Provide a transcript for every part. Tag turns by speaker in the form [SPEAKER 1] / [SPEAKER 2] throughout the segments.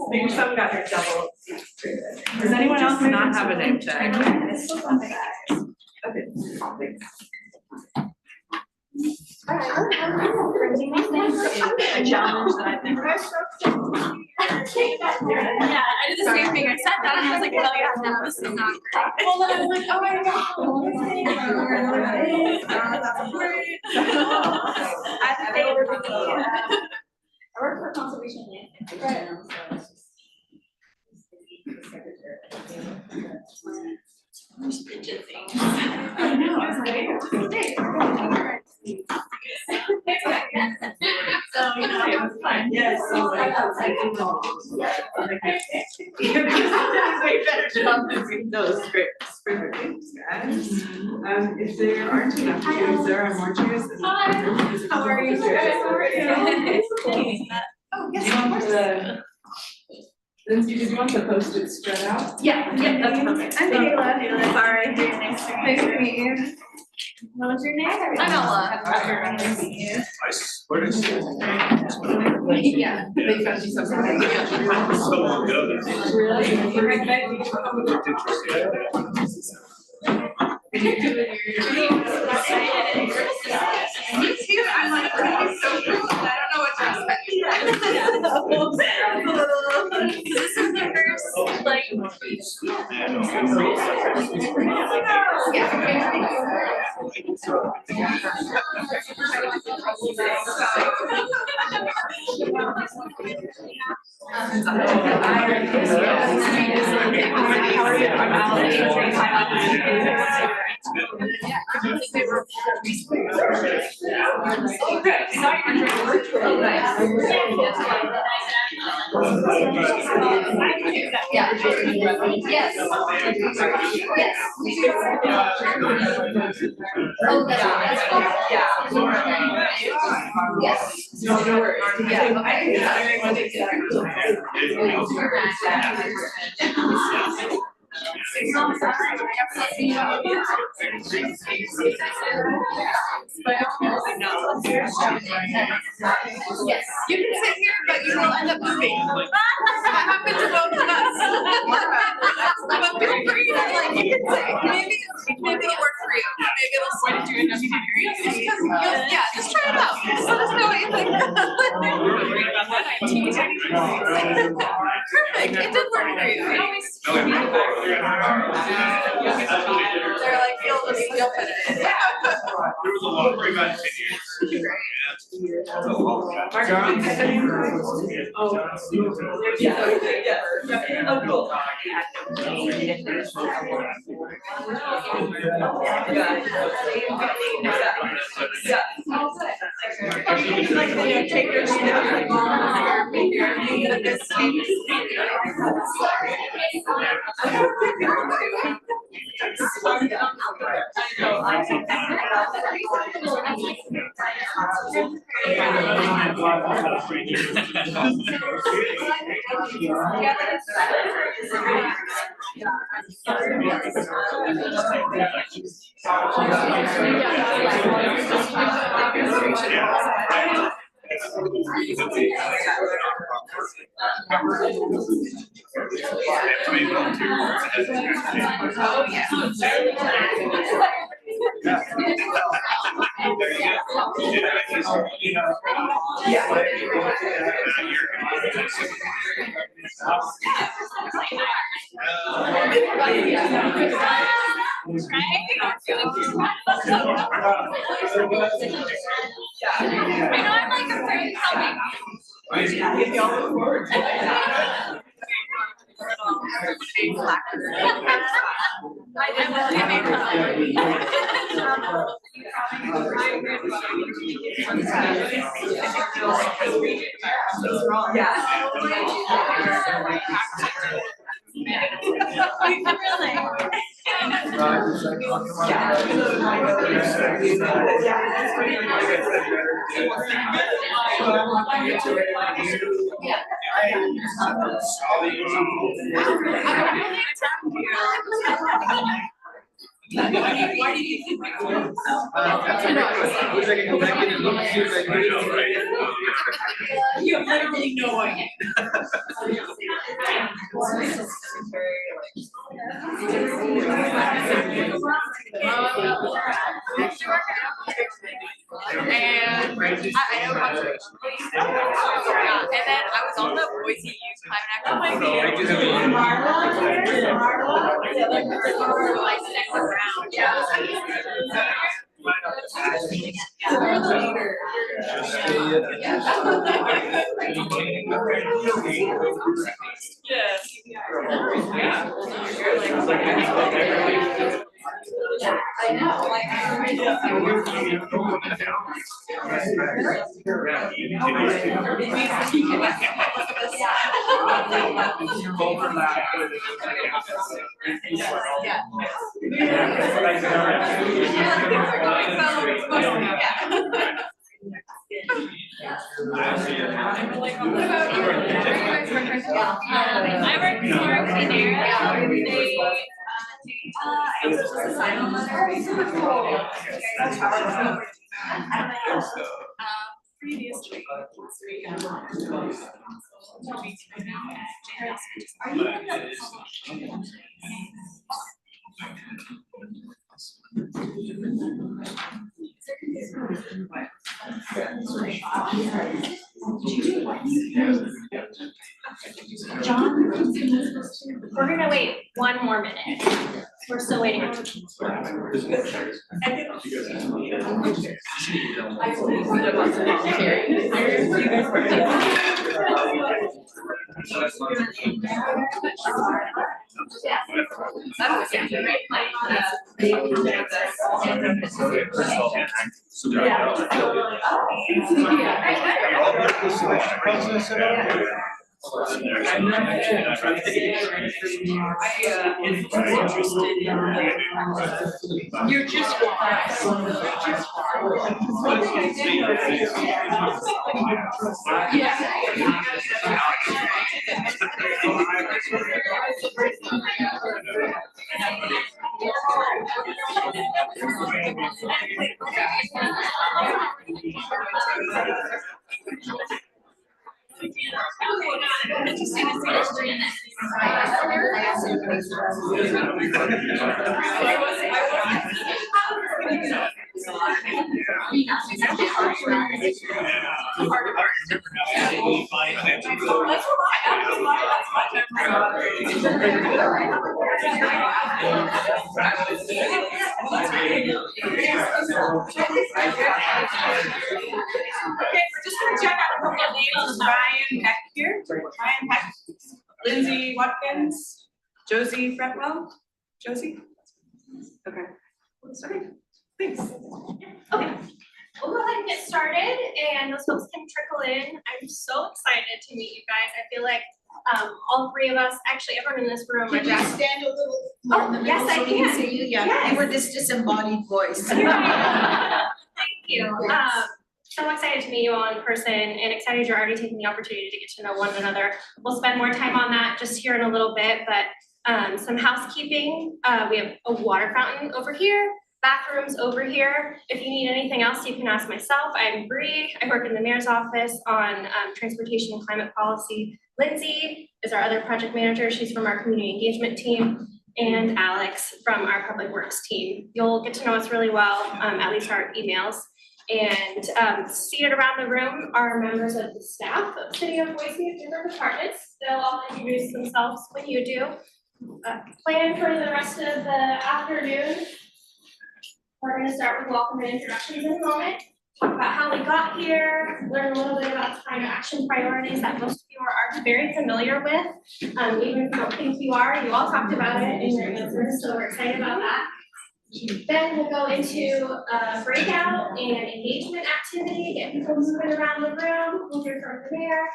[SPEAKER 1] Maybe some got their double. Does anyone else not have a name tag? Okay.
[SPEAKER 2] A challenge that I think.
[SPEAKER 3] Yeah, I did the same thing. I said that and I was like, oh yeah, no, this is not great.
[SPEAKER 2] Well, then I was like, oh my god. I work for conservation land. Right.
[SPEAKER 1] I know, I was like,
[SPEAKER 3] So, you know, it was fun.
[SPEAKER 1] yes, so like, way better job than those great spring games, guys. If there aren't enough of you, there are more chairs.
[SPEAKER 3] How are you?
[SPEAKER 1] Good.
[SPEAKER 3] How are you?
[SPEAKER 1] Oh, yes, of course. Lindsay, did you want the post-it spread out?
[SPEAKER 3] Yeah, that's perfect. I'm Kayla. Sorry. Nice to meet you. What was your name? I'm Ella. Nice to meet you.
[SPEAKER 4] What is it?
[SPEAKER 3] Yeah, they found you something.
[SPEAKER 4] So long ago.
[SPEAKER 1] Really?
[SPEAKER 3] Me too. I'm like, this is so cool. I don't know what to expect. This is the first, like, Yes, you can sit here, but you will end up moving. That happened to both of us. But feel free to like, you can say, maybe it'll work for you. Maybe it'll swing to another degree. Yeah, just try it out. Just let us know what you think. Perfect, it did work for you. It always. They're like, you'll fit it in. Yeah.
[SPEAKER 4] There was a long break about 10 years.
[SPEAKER 1] Oh, cool. Like, take your snap. Why do you think
[SPEAKER 4] I was like, go back in and look, see if I can.
[SPEAKER 3] You have literally no idea. And I know conservation. Yeah, and then I was on the Boise Youth Climate Action Plan. Like second round, yeah. You're the leader. Yes. Yeah, I know, like, I work for Panera. It was just a sign on letter. Previously.
[SPEAKER 2] John, we're gonna wait one more minute. We're still waiting.
[SPEAKER 3] You're just
[SPEAKER 1] Okay, we're just gonna check out a couple of names. Ryan Peck here. Ryan Peck. Lindsay Watkins. Josie Fretwell. Josie? Okay. Okay, thanks.
[SPEAKER 2] Okay, we'll go ahead and get started and those folks can trickle in. I'm so excited to meet you guys. I feel like all three of us, actually everyone in this room.
[SPEAKER 5] Can you stand a little more in the
[SPEAKER 2] Oh,
[SPEAKER 5] middle
[SPEAKER 2] yes, I
[SPEAKER 5] so we can
[SPEAKER 2] can.
[SPEAKER 5] see you? Yeah,
[SPEAKER 2] Yes.
[SPEAKER 5] you were this disembodied voice.
[SPEAKER 2] Thank you. So excited to meet you all in person and excited you're already taking the opportunity to get to know one another. We'll spend more time on that just here in a little bit, but some housekeeping. We have a water fountain over here, bathrooms over here. If you need anything else, you can ask myself. I'm Bree. I work in the mayor's office on transportation and climate policy. Lindsay is our other project manager. She's from our community engagement team. And Alex from our public works team. You'll get to know us really well, at least our emails. And seated around the room are members of the staff of City of Boise at different departments. They'll all introduce themselves when you do. Plan for the rest of the afternoon. We're going to start with welcome and introductions in a moment. Talk about how we got here, learn a little bit about climate action priorities that most of you are very familiar with. Even if you don't think you are, you all talked about it in your answers, so we're excited about that. Then we'll go into a breakout and engagement activity, get people moving around the room, we'll hear from the mayor,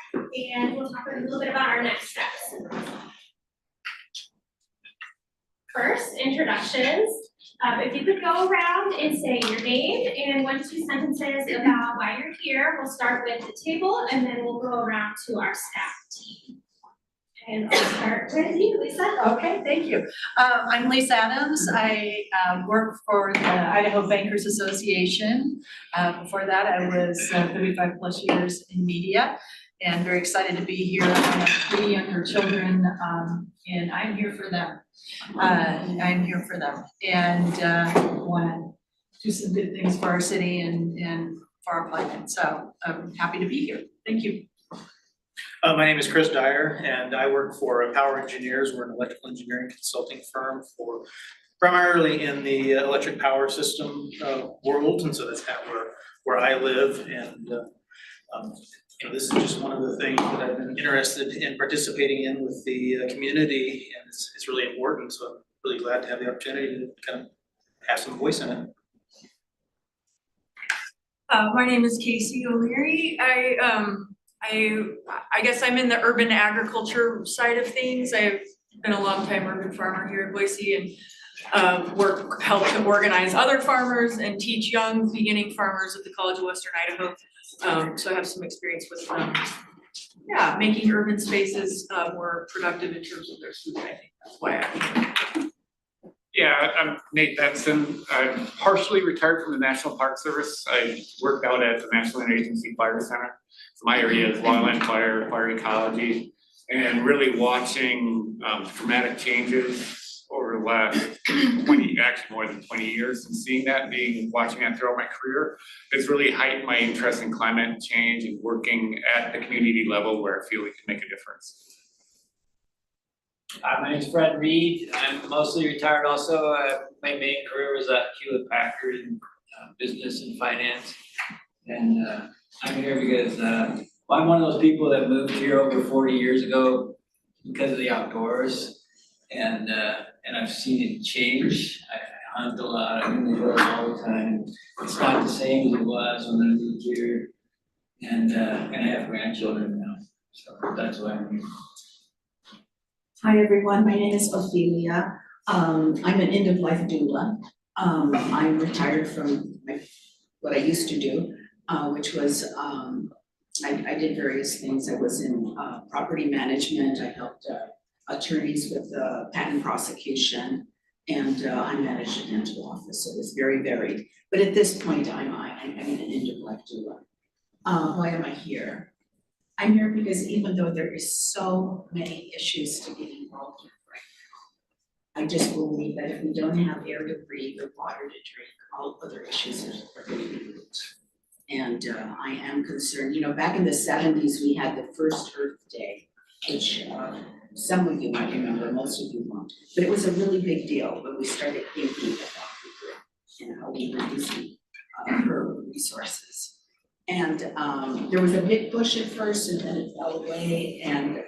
[SPEAKER 2] and we'll talk a little bit about our next steps. First, introductions. If you could go around and say your name and 1 to 2 sentences about why you're here. We'll start with the table and then we'll go around to our staff team. And I'll start with you, Lisa.
[SPEAKER 6] Okay, thank you. I'm Lisa Adams. I work for the Idaho Bankers Association. Before that, I was 35 plus years in media. and very excited to be here. I have 3 younger children, and I'm here for them. I'm here for them, and want to do some good things for our city and for our planet. So I'm happy to be here. Thank you.
[SPEAKER 7] My name is Chris Dyer, and I work for Power Engineers. We're an electrical engineering consulting firm for primarily in the electric power system world, and so that's kind of where I live. And this is just one of the things that I've been interested in participating in with the community, and it's really important. So I'm really glad to have the opportunity to kind of have some voice in it.
[SPEAKER 8] My name is Casey O'Leary. I guess I'm in the urban agriculture side of things. I've been a longtime urban farmer here in Boise and help to organize other farmers and teach young beginning farmers at the College of Western Idaho. So I have some experience with making urban spaces more productive in terms of their food. I think that's why I'm here.
[SPEAKER 9] Yeah, I'm Nate Benson. I'm partially retired from the National Park Service. I worked out at the National Interagency Fire Center. So my area is wildland fire, fire ecology, and really watching dramatic changes over the last 20, actually more than 20 years, and seeing that, watching that throughout my career, it's really heightened my interest in climate change and working at the community level where I feel we can make a difference.
[SPEAKER 10] My name's Fred Reed. I'm mostly retired also. My main career was at Hewlett Packard in business and finance. And I'm here because I'm one of those people that moved here over 40 years ago because of the outdoors. And I've seen it change. I hunt a lot, I'm in the hills all the time. It's not the same as it was when I moved here. And I have grandchildren now, so that's why I'm here.
[SPEAKER 5] Hi, everyone. My name is Ophelia. I'm an end-of-life doula. I'm retired from what I used to do, which was I did various things. I was in property management. I helped attorneys with patent prosecution, and I managed a dental office. So it was very varied. But at this point, I'm an end-of-life doula. Why am I here? I'm here because even though there is so many issues to get involved with right now, I just believe that if we don't have air to breathe or water to drink, all other issues are going to be moot. And I am concerned, back in the 70s, we had the first Earth Day, which some of you might remember, most of you won't. But it was a really big deal when we started thinking about the Earth and how we were using her resources. And there was a big push at first, and then it fell away. And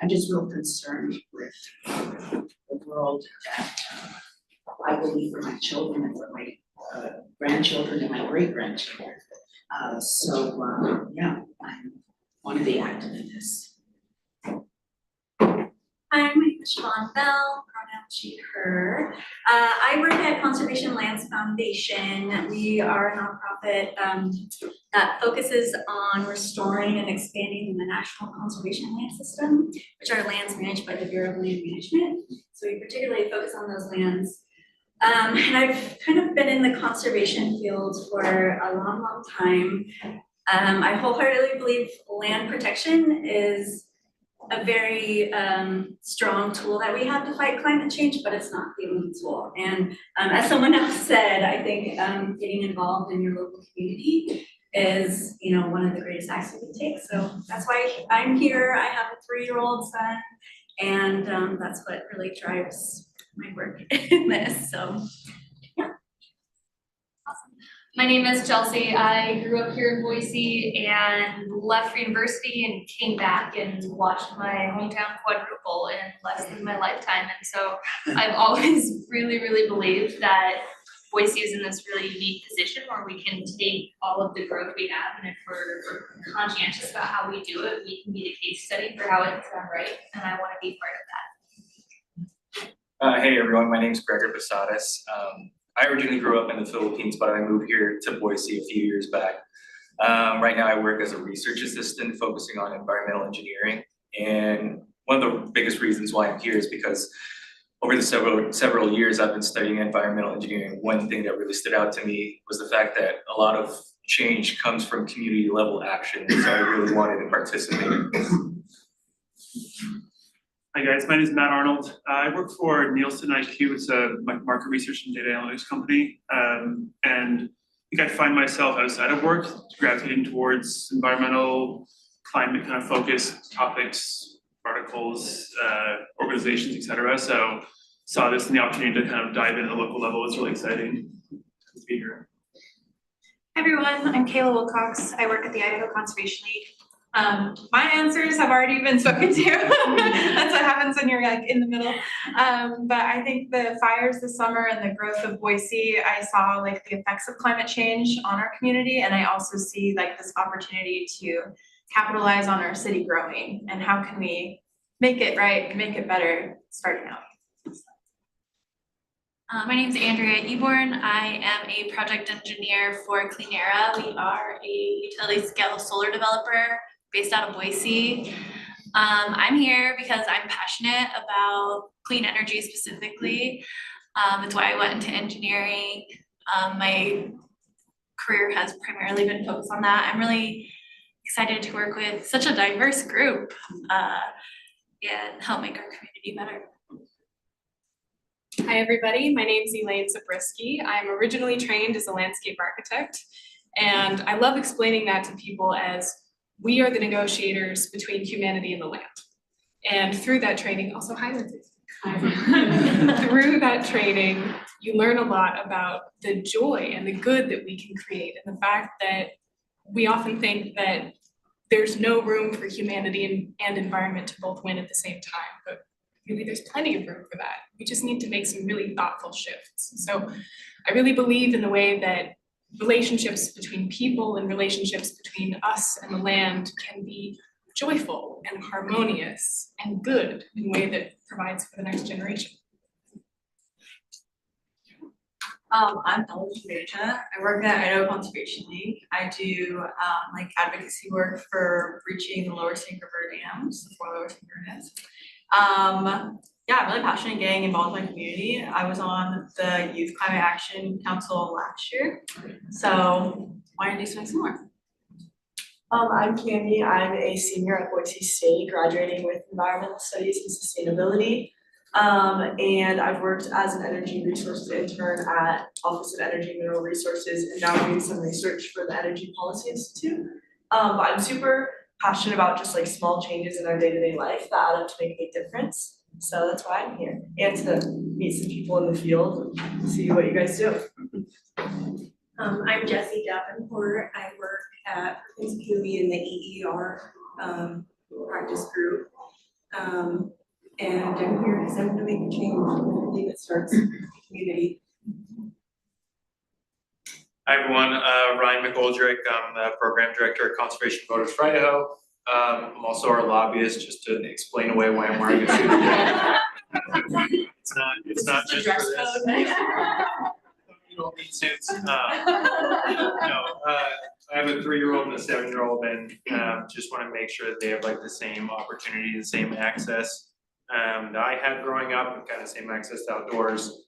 [SPEAKER 5] I'm just real concerned with the world that I believe for my children and for my grandchildren and my great-grandchildren. Yeah, I'm one of the activists.
[SPEAKER 11] Hi, my name is Siobhan Bell, pronoun she, her. I work at Conservation Lands Foundation. We are a nonprofit that focuses on restoring and expanding the National Conservation Land System, which are lands managed by the Bureau of Land Management. So we particularly focus on those lands. And I've kind of been in the conservation field for a long, long time. I wholeheartedly believe land protection is a very strong tool that we have to fight climate change, but it's not the only tool. And as someone else said, I think getting involved in your local community is, one of the greatest acts we can take. So that's why I'm here. I have a 3-year-old son, and that's what really drives my work in this. So yeah.
[SPEAKER 2] My name is Chelsea. I grew up here in Boise and left for university and came back and watched my hometown quadruple in less than my lifetime. And so I've always really, really believed that Boise is in this really unique position where we can take all of the growth we have, and if we're conscientious about how we do it, we can be the case study for how it's done right, and I want to be part of that.
[SPEAKER 12] Hey everyone, my name is Gregor Basadas. I originally grew up in the Philippines, but I moved here to Boise a few years back. Right now I work as a research assistant focusing on environmental engineering. And one of the biggest reasons why I'm here is because over the several years I've been studying environmental engineering. One thing that really stood out to me was the fact that a lot of change comes from community level action, so I really wanted to participate in this.
[SPEAKER 13] Hi guys, my name is Matt Arnold. I work for Nielsen IQ. It's a market research and data analytics company. And I think I find myself outside of work gravitating towards environmental, climate kind of focused topics, articles, organizations, etc. So saw this and the opportunity to kind of dive in at the local level. It's really exciting to be here.
[SPEAKER 14] Hi everyone, I'm Kayla Wilcox. I work at the Idaho Conservation League. My answers have already been spoken to. That's what happens when you're like in the middle. But I think the fires this summer and the growth of Boise, I saw like the effects of climate change on our community. And I also see like this opportunity to capitalize on our city growing and how can we make it right, make it better starting out.
[SPEAKER 15] My name is Andrea Eborn. I am a project engineer for Cleanera. We are a utility scale solar developer based out of Boise. I'm here because I'm passionate about clean energy specifically. It's why I went into engineering. My career has primarily been focused on that. I'm really excited to work with such a diverse group and help make our community better.
[SPEAKER 16] Hi, everybody. My name is Elaine Zabriskie. I'm originally trained as a landscape architect, and I love explaining that to people as we are the negotiators between humanity and the land. And through that training, also hi, Lindsay. Through that training, you learn a lot about the joy and the good that we can create, and the fact that we often think that there's no room for humanity and environment to both win at the same time, but really there's plenty of room for that. We just need to make some really thoughtful shifts. So I really believe in the way that relationships between people and relationships between us and the land can be joyful and harmonious and good in a way that provides for the next generation.
[SPEAKER 17] I'm Ella Juveja. I work at Idaho Conservation League. I do like advocacy work for breaching the Lower Snake River dams, the 4 Lower Snake River dams. Yeah, I'm really passionate in getting involved in my community. I was on the Youth Climate Action Council last year, so why don't you do something similar?
[SPEAKER 18] I'm Candy. I'm a senior at Boise State, graduating with environmental studies and sustainability. And I've worked as an energy resources intern at Office of Energy and Mineral Resources, and now doing some research for the Energy Policy Institute. But I'm super passionate about just like small changes in our day-to-day life that add up to make a big difference. So that's why I'm here, and to meet some people in the field and see what you guys do.
[SPEAKER 19] I'm Jessie Davenport. I work at Perkins-Coie in the EER practice group. And I'm here because I want to make a change. I believe it starts in the community.
[SPEAKER 12] Hi everyone, Ryan McGoldrick. I'm the program director at Conservation Voters for Idaho. I'm also our lobbyist, just to explain away why I'm wearing a suit. It's not just for this. You don't need suits. No, I have a 3-year-old and a 7-year-old, and just want to make sure that they have like the same opportunity, the same access that I had growing up, and kind of same access to outdoors.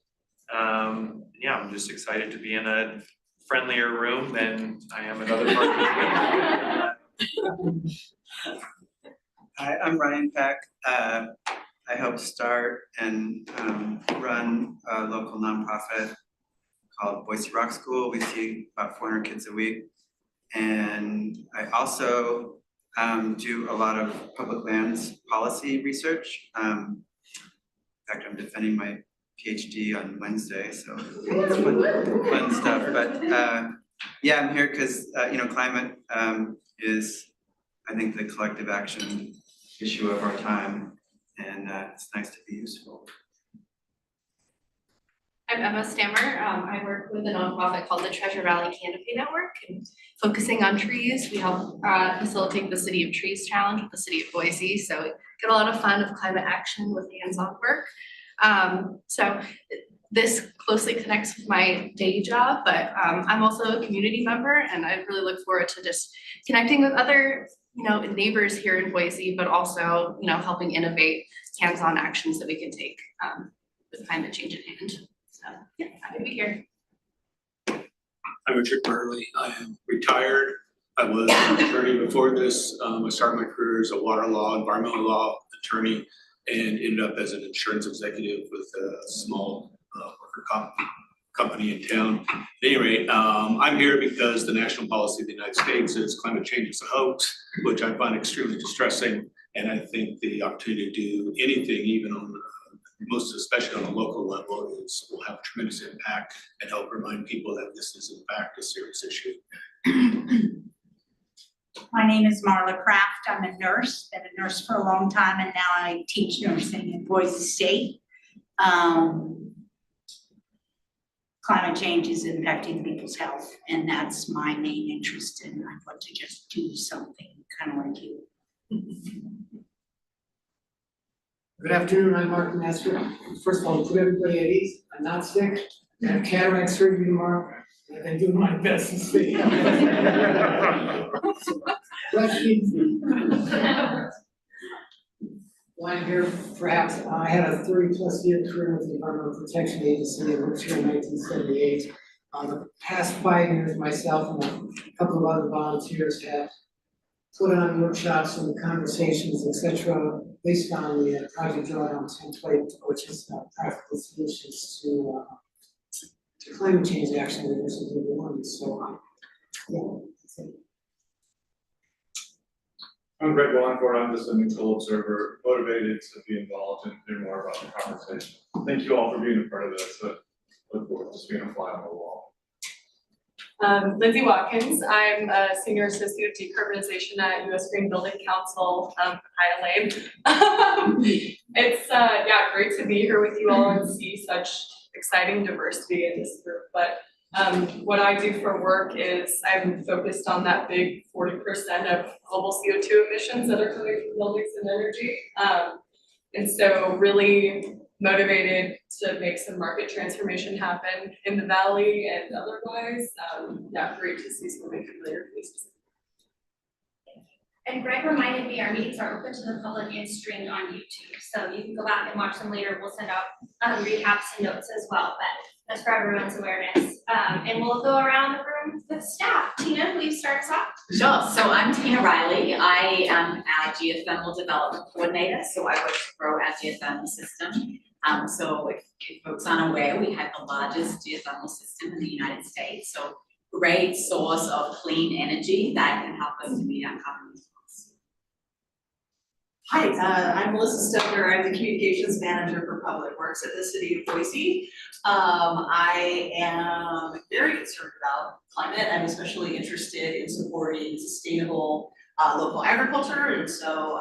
[SPEAKER 12] Yeah, I'm just excited to be in a friendlier room than I am at other parts.
[SPEAKER 20] Hi, I'm Ryan Peck. I helped start and run a local nonprofit called Boise Rock School. We see about 400 kids a week. And I also do a lot of public lands policy research. In fact, I'm defending my PhD on Wednesday, so it's fun stuff. But yeah, I'm here because climate is, I think, the collective action issue of our time, and it's nice to be useful.
[SPEAKER 21] I'm Emma Stammer. I work with a nonprofit called the Treasure Valley Canopy Network, and focusing on trees. We help facilitate the City of Trees Challenge with the City of Boise, so we get a lot of fun of climate action with hands-on work. So this closely connects with my day job, but I'm also a community member, and I really look forward to just connecting with other neighbors here in Boise, but also helping innovate hands-on actions that we can take with climate change at hand. So yeah, happy to be here.
[SPEAKER 4] I'm Richard Burley. I am retired. I was an attorney before this. I started my career as a water law, environmental law attorney, and ended up as an insurance executive with a small worker comp company in town. At any rate, I'm here because the national policy of the United States is climate change is a hoax, which I find extremely distressing. And I think the opportunity to do anything, even on most especially on a local level, will have tremendous impact and help remind people that this is in fact a serious issue.
[SPEAKER 22] My name is Marla Kraft. I'm a nurse, been a nurse for a long time, and now I teach nursing in Boise State. Climate change is impacting people's health, and that's my main interest, and I want to just do something kind of like you.
[SPEAKER 23] Good afternoon, I'm Mark Master. First of all, put everybody at ease. I'm not sick. I have cataract surgery tomorrow. I've been doing my best to stay healthy. Well, I'm here, perhaps, I had a 30-plus year career with the Environmental Protection Agency. I worked here in 1978. The past 5 years, myself and a couple of other volunteers have put on workshops and conversations, etc., based on the Project Drawdown template, which is practical solutions to climate change action versus global warming. So, yeah, that's it.
[SPEAKER 24] I'm Greg Wallingford. I'm just a neutral observer, motivated to be involved and hear more about the conversation. Thank you all for being a part of this. I look forward to just being a fly on the wall.
[SPEAKER 16] Lindsay Watkins. I'm a senior associate of decarbonization at US Green Building Council, Ida Lane. It's great to be here with you all and see such exciting diversity in this group. But what I do for work is I'm focused on that big 40% of global CO2 emissions that are coming from buildings and energy. And so really motivated to make some market transformation happen in the Valley and otherwise. Great to see so many familiar faces.
[SPEAKER 2] And Greg reminded me our meetings are open to the public and streamed on YouTube. So you can go back and watch them later. We'll send out recaps and notes as well, but that's for everyone's awareness. And we'll go around the room with staff. Tina, will you start us off?
[SPEAKER 25] Sure. So I'm Tina Riley. I am our geothermal development coordinator. So I work to grow our geothermal system. So if folks aren't aware, we have the largest geothermal system in the United States. So great source of clean energy that can help us to meet our carbon goals.
[SPEAKER 26] Hi, I'm Melissa Stoker. I'm the communications manager for Public Works at the City of Boise. I am very concerned about climate. I'm especially interested in supporting sustainable local agriculture, and so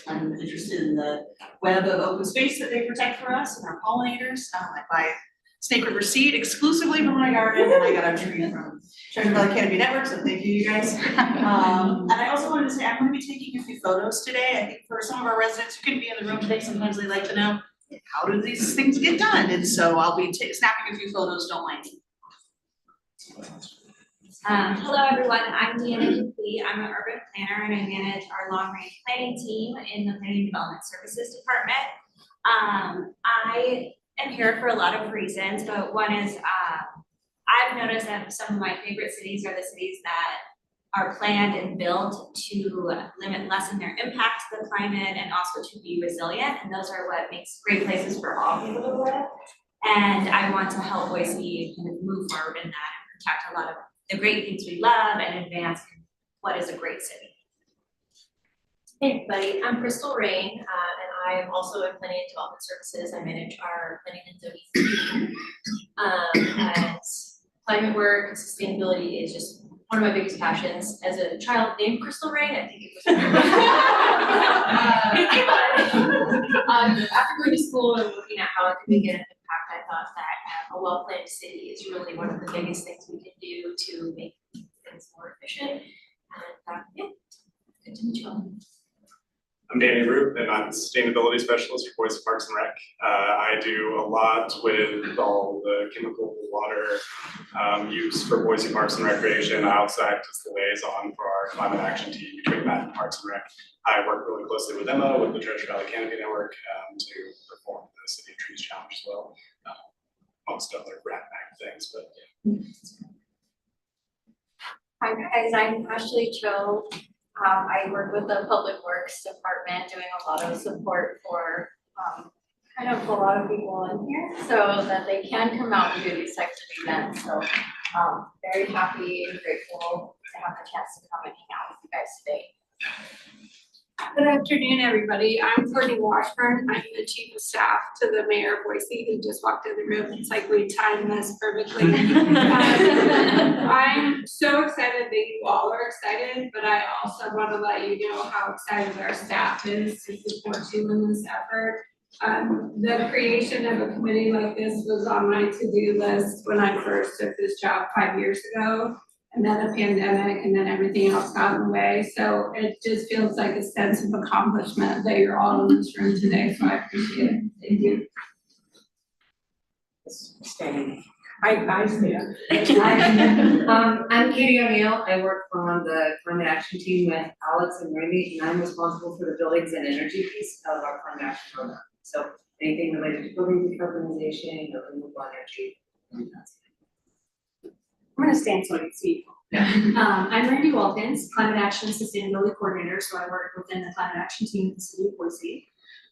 [SPEAKER 26] I'm interested in the web of open space that they protect for us and our pollinators. I buy Snake River seed exclusively from my garden, and I got a tree from Treasure Valley Canopy Network, so thank you, you guys. And I also wanted to say I'm going to be taking a few photos today. I think for some of our residents who couldn't be in the room today, sometimes they like to know how do these things get done, and so I'll be snapping a few photos. Don't mind me.
[SPEAKER 2] Hello everyone, I'm Deanna Dupuy. I'm an urban planner and I manage our long range planning team in the Planning and Development Services Department. I am here for a lot of reasons, but one is I've noticed that some of my favorite cities are the cities that are planned and built to lessen their impact to the climate and also to be resilient, and those are what makes great places for all people to live. And I want to help Boise kind of move forward in that and protect a lot of the great things we love and advance what is a great city.
[SPEAKER 27] Hey everybody, I'm Crystal Rain, and I am also in Planning and Development Services. I manage our planning and zoning team. And climate work and sustainability is just one of my biggest passions. As a child named Crystal Rain, I think it was after going to school and looking at how it could make an impact, I thought that a well-planned city is really one of the biggest things we can do to make things more efficient. And good to meet you all.
[SPEAKER 28] I'm Danny Root, and I'm the sustainability specialist for Boise Parks and Rec. I do a lot with all the chemical water use for Boise Parks and Recreation. I also act as the liaison for our climate action team between that and Parks and Rec. I work really closely with Emma with the Treasure Valley Canopy Network to perform the City of Trees Challenge as well, amongst other rat mag things. But yeah.
[SPEAKER 1] Hi guys, I'm Ashley Cho. I work with the Public Works Department doing a lot of support for kind of a lot of people in here so that they can come out and do these types of events. So very happy and grateful to have the chance to come and hang out with you guys today.
[SPEAKER 3] Good afternoon, everybody. I'm Courtney Washburn. I'm the chief of staff to the mayor of Boise who just walked in the room. It's like we timed this perfectly. I'm so excited that you all are excited, but I also want to let you know how excited our staff is to support you in this effort. The creation of a committee like this was on my to-do list when I first took this job 5 years ago. And then the pandemic and then everything else got in the way. So it just feels like a sense of accomplishment that you're all in this room today. So I appreciate it. Thank you.
[SPEAKER 5] I stand. I'm Katie O'Neill. I work on the climate action team with Alex and Randy, and I'm responsible for the buildings and energy piece of our climate action program. So anything related to building decarbonization or renewable energy.
[SPEAKER 6] I'm gonna stand so I can see. I'm Randy Wilkins, Climate Action Sustainability Coordinator, so I work within the Climate Action team at the City of Boise.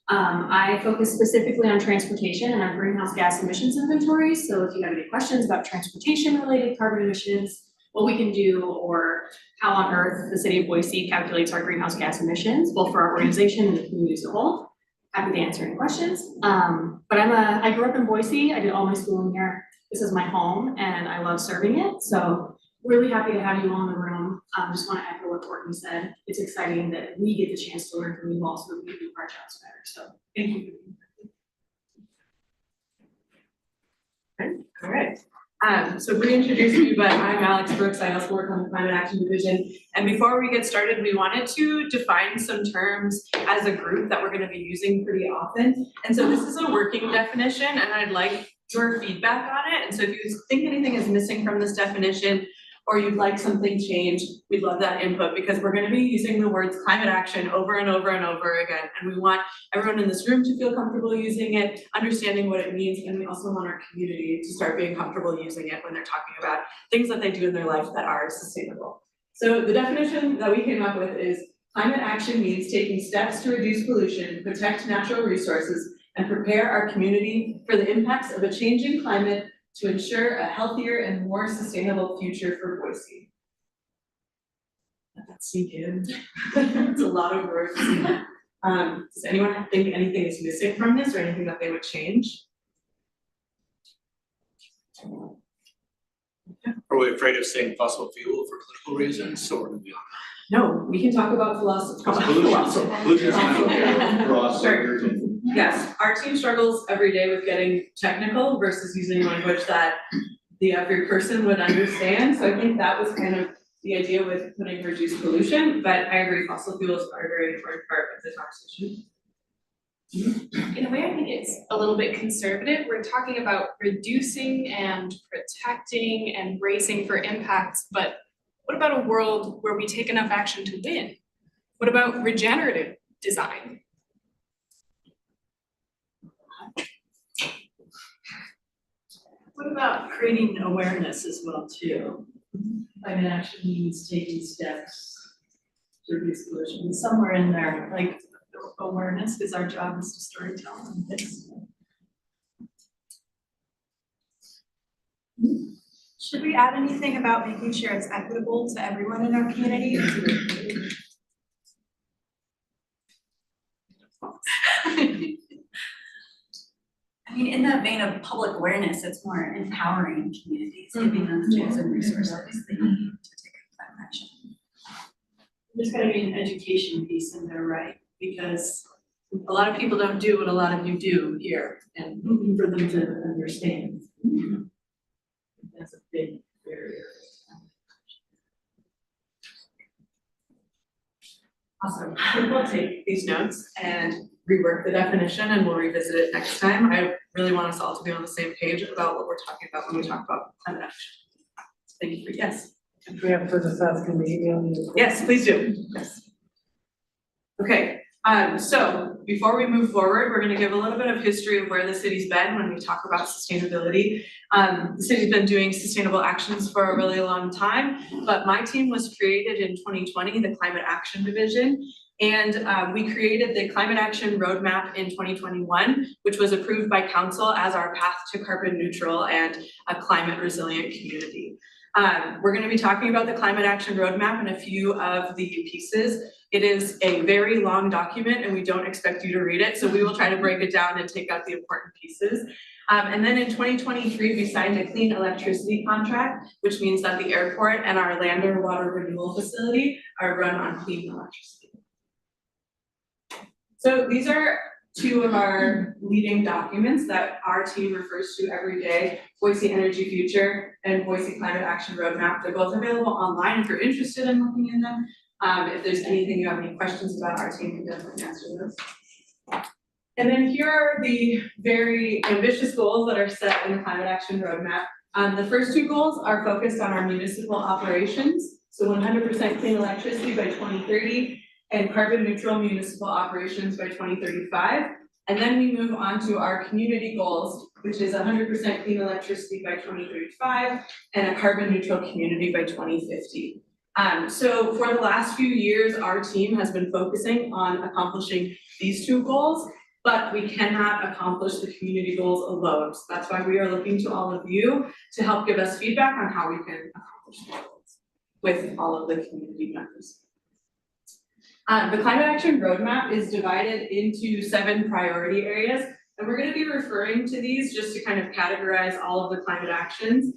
[SPEAKER 6] I focus specifically on transportation and our greenhouse gas emissions inventories. So if you have any questions about transportation related carbon emissions, what we can do, or how on earth the City of Boise calculates our greenhouse gas emissions, both for our organization and the community as a whole, happy to answer any questions. But I grew up in Boise. I did all my schooling here. This is my home and I love serving it. So really happy to have you all in the room. Just want to echo what Courtney said. It's exciting that we get the chance to learn from you all so that we can do our jobs better. So thank you.
[SPEAKER 26] All right. So reintroduce me, but I'm Alex Brooks. I also work on the Climate Action Division. And before we get started, we wanted to define some terms as a group that we're going to be using pretty often. And so this is a working definition, and I'd like your feedback on it. And so if you think anything is missing from this definition, or you'd like something changed, we'd love that input because we're going to be using the words climate action over and over and over again. And we want everyone in this room to feel comfortable using it, understanding what it means, and we also want our community to start being comfortable using it when they're talking about things that they do in their life that are sustainable. So the definition that we came up with is climate action means taking steps to reduce pollution, protect natural resources, and prepare our community for the impacts of a changing climate to ensure a healthier and more sustainable future for Boise. Let that sink in. It's a lot of words. Does anyone think anything is missing from this or anything that they would change?
[SPEAKER 4] Are we afraid of saying fossil fuel for political reasons, so we're gonna be on
[SPEAKER 26] No, we can talk about philosophy.
[SPEAKER 4] Pollution's kind of broad.
[SPEAKER 26] Sure. Yes, our team struggles every day with getting technical versus using language that the every person would understand. So I think that was kind of the idea with putting reduced pollution, but I agree fossil fuels are a very important part of the conversation.
[SPEAKER 16] In a way, I think it's a little bit conservative. We're talking about reducing and protecting and bracing for impacts, but what about a world where we take enough action to win? What about regenerative design?
[SPEAKER 7] What about creating awareness as well too? Climate action means taking steps to reduce pollution. Somewhere in there, like awareness, because our job is to storytell and this.
[SPEAKER 14] Should we add anything about making sure it's equitable to everyone in our community?
[SPEAKER 11] I mean, in that vein of public awareness, it's more empowering communities, giving them the tools and resources they need to take climate action.
[SPEAKER 7] There's gotta be an education piece in there, right? Because a lot of people don't do what a lot of you do here, and for them to understand. That's a big barrier.
[SPEAKER 26] Awesome. We'll take these notes and rework the definition and we'll revisit it next time. I really want us all to be on the same page about what we're talking about when we talk about climate action. Thank you for, yes.
[SPEAKER 23] If we have further thoughts, can we email you?
[SPEAKER 26] Yes, please do. Yes. Okay,
[SPEAKER 14] So before we move forward, we're gonna give a little bit of history of where the city's been when we talk about sustainability. The city's been doing sustainable actions for a really long time, but my team was created in 2020, the Climate Action Division. And we created the Climate Action Roadmap in 2021, which was approved by council as our path to carbon neutral and a climate resilient community. We're gonna be talking about the Climate Action Roadmap and a few of the pieces. It is a very long document and we don't expect you to read it, so we will try to break it down and take out the important pieces. And then in 2023, we signed a clean electricity contract, which means that the airport and our Lander water renewal facility are run on clean electricity. So these are two of our leading documents that our team refers to every day, Boise Energy Future and Boise Climate Action Roadmap. They're both available online if you're interested in looking in them. If there's anything you have any questions about, our team can definitely answer those. And then here are the very ambitious goals that are set in the Climate Action Roadmap. The first two goals are focused on our municipal operations. So 100% clean electricity by 2030 and carbon neutral municipal operations by 2035. And then we move on to our community goals, which is 100% clean electricity by 2035 and a carbon neutral community by 2050. So for the last few years, our team has been focusing on accomplishing these two goals, but we cannot accomplish the community goals alone. So that's why we are looking to all of you to help give us feedback on how we can accomplish the goals with all of the community members. The Climate Action Roadmap is divided into 7 priority areas, and we're going to be referring to these just to kind of categorize all of the climate actions.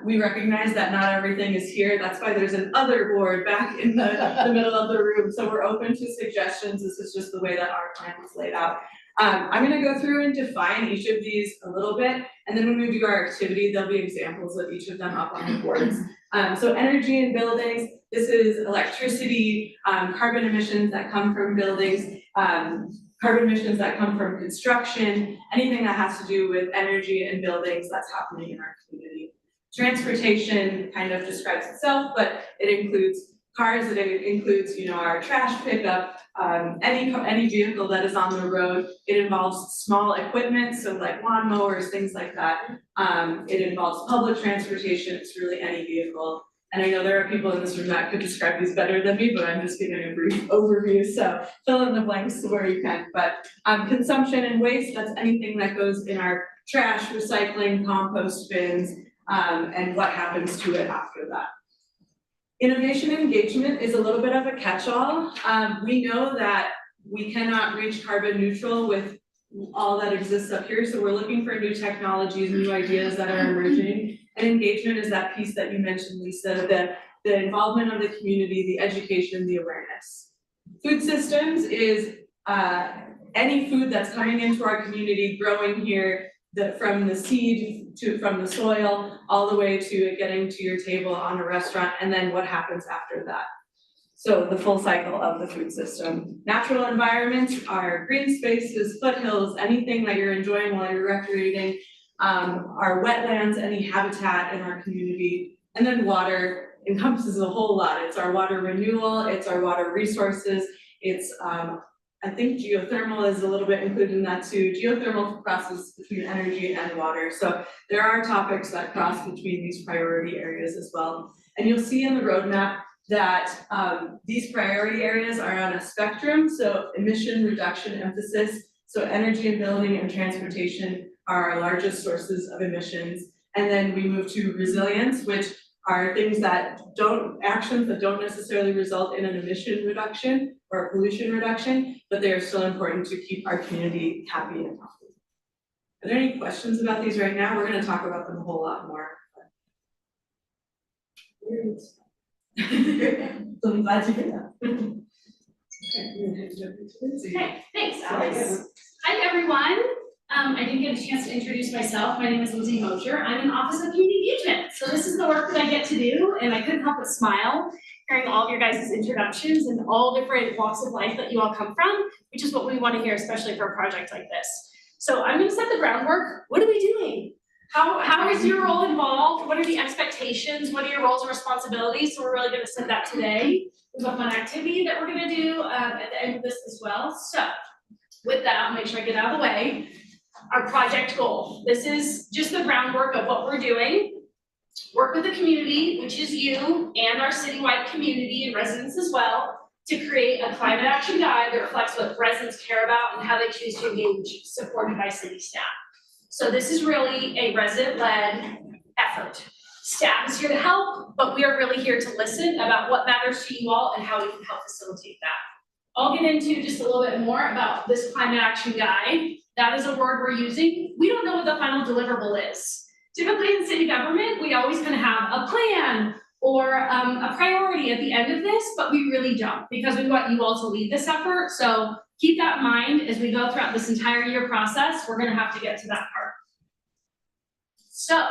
[SPEAKER 14] We recognize that not everything is here. That's why there's an other board back in the middle of the room. So we're open to suggestions. This is just the way that our plan was laid out. I'm going to go through and define each of these a little bit, and then when we do our activity, there'll be examples of each of them up on the boards. So energy in buildings, this is electricity, carbon emissions that come from buildings, carbon emissions that come from construction, anything that has to do with energy and buildings that's happening in our community. Transportation kind of describes itself, but it includes cars, it includes, our trash pickup, any vehicle that is on the road. It involves small equipment, so like lawnmowers, things like that. It involves public transportation, it's really any vehicle. And I know there are people in this room that could describe these better than me, but I'm just giving a brief overview, so fill in the blanks where you can. But consumption and waste, that's anything that goes in our trash, recycling, compost bins, and what happens to it after that. Innovation and engagement is a little bit of a catch-all. We know that we cannot reach carbon neutral with all that exists up here, so we're looking for new technologies, new ideas that are emerging. And engagement is that piece that you mentioned, Lisa, the involvement of the community, the education, the awareness. Food systems is any food that's coming into our community, growing here, from the seed from the soil, all the way to it getting to your table on a restaurant, and then what happens after that. So the full cycle of the food system. Natural environments are green spaces, foothills, anything that you're enjoying while you're recreating, our wetlands, any habitat in our community, and then water encompasses a whole lot. It's our water renewal, it's our water resources, it's I think geothermal is a little bit included in that too. Geothermal crosses between energy and water. So there are topics that cross between these priority areas as well. And you'll see in the roadmap that these priority areas are on a spectrum. So emission reduction emphasis. So energy and building and transportation are our largest sources of emissions. And then we move to resilience, which are things actions that don't necessarily result in an emission reduction or a pollution reduction, but they are still important to keep our community happy and healthy. Are there any questions about these right now? We're going to talk about them a whole lot more. So I'm glad to hear that.
[SPEAKER 8] Okay, thanks, Alex. Hi, everyone. I didn't get a chance to introduce myself. My name is Lindsay Mosher. I'm in Office of Community Engagement. So this is the work that I get to do, and I couldn't help but smile hearing all of your guys' introductions and all different walks of life that you all come from, which is what we want to hear, especially for a project like this. So I'm going to set the groundwork. What are we doing? How is your role involved? What are the expectations? What are your roles and responsibilities? So we're really going to set that today. We have a fun activity that we're gonna do at the end of this as well. So with that, I'll make sure I get out of the way. Our project goal. This is just the groundwork of what we're doing. Work with the community, which is you and our citywide community and residents as well, to create a climate action guide that reflects what residents care about and how they choose to engage, supported by city staff. So this is really a resident-led effort. Staff is here to help, but we are really here to listen about what matters to you all and how we can help facilitate that. I'll get into just a little bit more about this climate action guide. That is a word we're using. We don't know what the final deliverable is. Typically in city government, we always kind of have a plan or a priority at the end of this, but we really don't, because we want you all to lead this effort. So keep that in mind as we go throughout this entire year process. We're gonna have to get to that part. So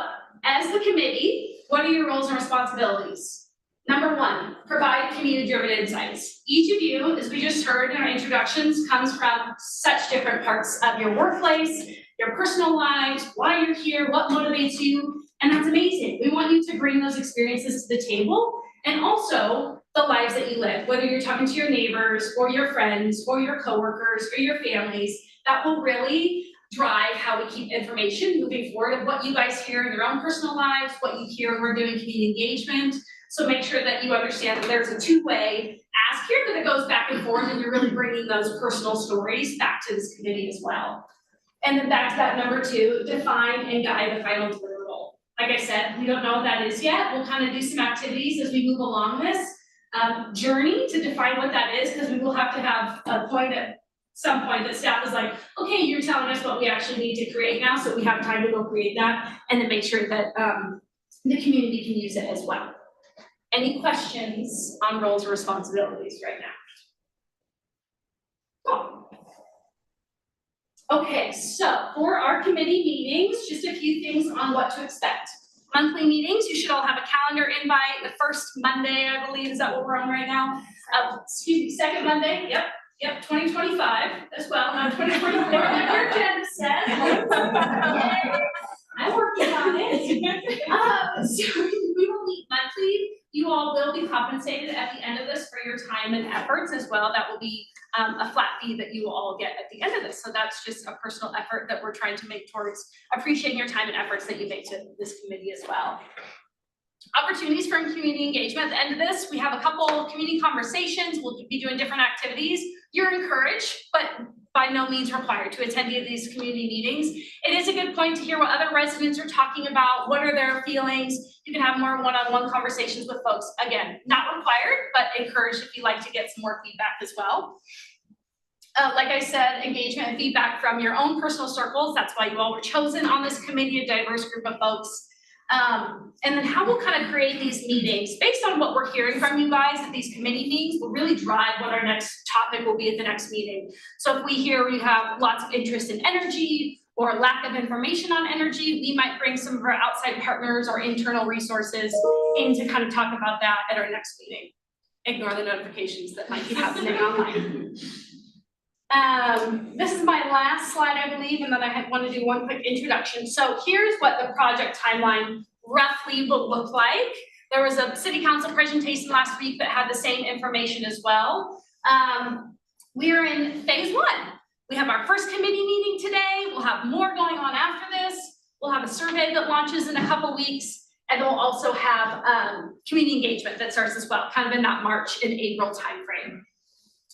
[SPEAKER 8] as the committee, what are your roles and responsibilities? Number one, provide community-driven insights. Each of you, as we just heard in our introductions, comes from such different parts of your workplace, your personal lives, why you're here, what motivates you, and that's amazing. We want you to bring those experiences to the table, and also the lives that you live, whether you're talking to your neighbors, or your friends, or your coworkers, or your families. That will really drive how we keep information moving forward of what you guys hear in your own personal lives, what you hear when we're doing community engagement. So make sure that you understand that there's a two-way ask here, that it goes back and forth, and you're really bringing those personal stories back to this committee as well. And then back to that number two, define and guide the final deliverable. Like I said, we don't know what that is yet. We'll kind of do some activities as we move along this journey to define what that is, because we will have to have a point at some point that staff is like, okay, you're telling us what we actually need to create now, so we have time to go create that, and then make sure that the community can use it as well. Any questions on roles or responsibilities right now? Cool. Okay, so for our committee meetings, just a few things on what to expect. Monthly meetings, you should all have a calendar invite. The first Monday, I believe, is that what we're on right now? Second Monday, yep, 2025 as well, not 2024, like your agenda says. Yay, I'm working on it. So we will meet monthly. You all will be compensated at the end of this for your time and efforts as well. That will be a flat fee that you will all get at the end of this. So that's just a personal effort that we're trying to make towards appreciating your time and efforts that you make to this committee as well. Opportunities for community engagement. At the end of this, we have a couple community conversations. We'll be doing different activities. You're encouraged, but by no means required to attend any of these community meetings. It is a good point to hear what other residents are talking about. What are their feelings? You can have more one-on-one conversations with folks. Again, not required, but encouraged if you'd like to get some more feedback as well. Like I said, engagement and feedback from your own personal circles. That's why you all were chosen on this committee, a diverse group of folks. And then how we'll kind of create these meetings based on what we're hearing from you guys at these committee meetings will really drive what our next topic will be at the next meeting. So if we hear we have lots of interest in energy or lack of information on energy, we might bring some of our outside partners or internal resources in to kind of talk about that at our next meeting. Ignore the notifications that might be happening online. This is my last slide, I believe, and then I want to do one quick introduction. So here's what the project timeline roughly will look like. There was a city council presentation last week that had the same information as well. We're in phase one. We have our first committee meeting today. We'll have more going on after this. We'll have a survey that launches in a couple weeks, and we'll also have community engagement that starts as well, kind of in that March and April timeframe.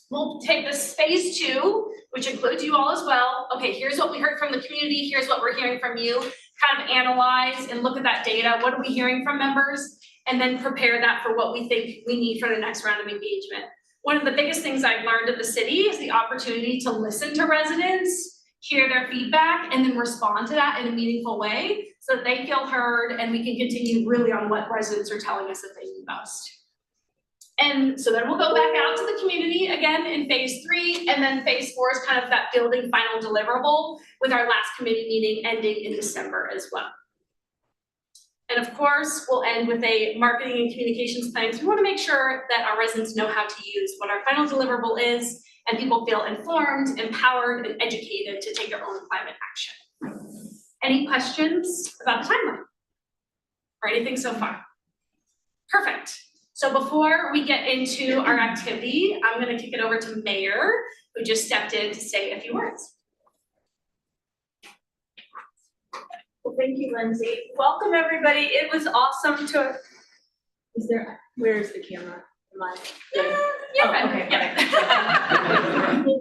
[SPEAKER 8] We'll take this phase two, which includes you all as well. Okay, here's what we heard from the community. Here's what we're hearing from you. Kind of analyze and look at that data. What are we hearing from members? And then prepare that for what we think we need for the next round of engagement. One of the biggest things I've learned at the city is the opportunity to listen to residents, hear their feedback, and then respond to that in a meaningful way so that they feel heard and we can continue really on what residents are telling us that they need most. And so then we'll go back out to the community again in phase three, and then phase four is kind of that building final deliverable with our last committee meeting ending in December as well. And of course, we'll end with a marketing and communications plan. So we want to make sure that our residents know how to use what our final deliverable is, and people feel informed, empowered, and educated to take their own climate action. Any questions about the timeline or anything so far? Perfect. So before we get into our activity, I'm gonna kick it over to Mayor, who just stepped in to say a few words.
[SPEAKER 9] Well, thank you, Lindsay. Welcome, everybody. It was awesome to, where is the camera? Am I?
[SPEAKER 8] Yeah,
[SPEAKER 9] okay,
[SPEAKER 8] yeah.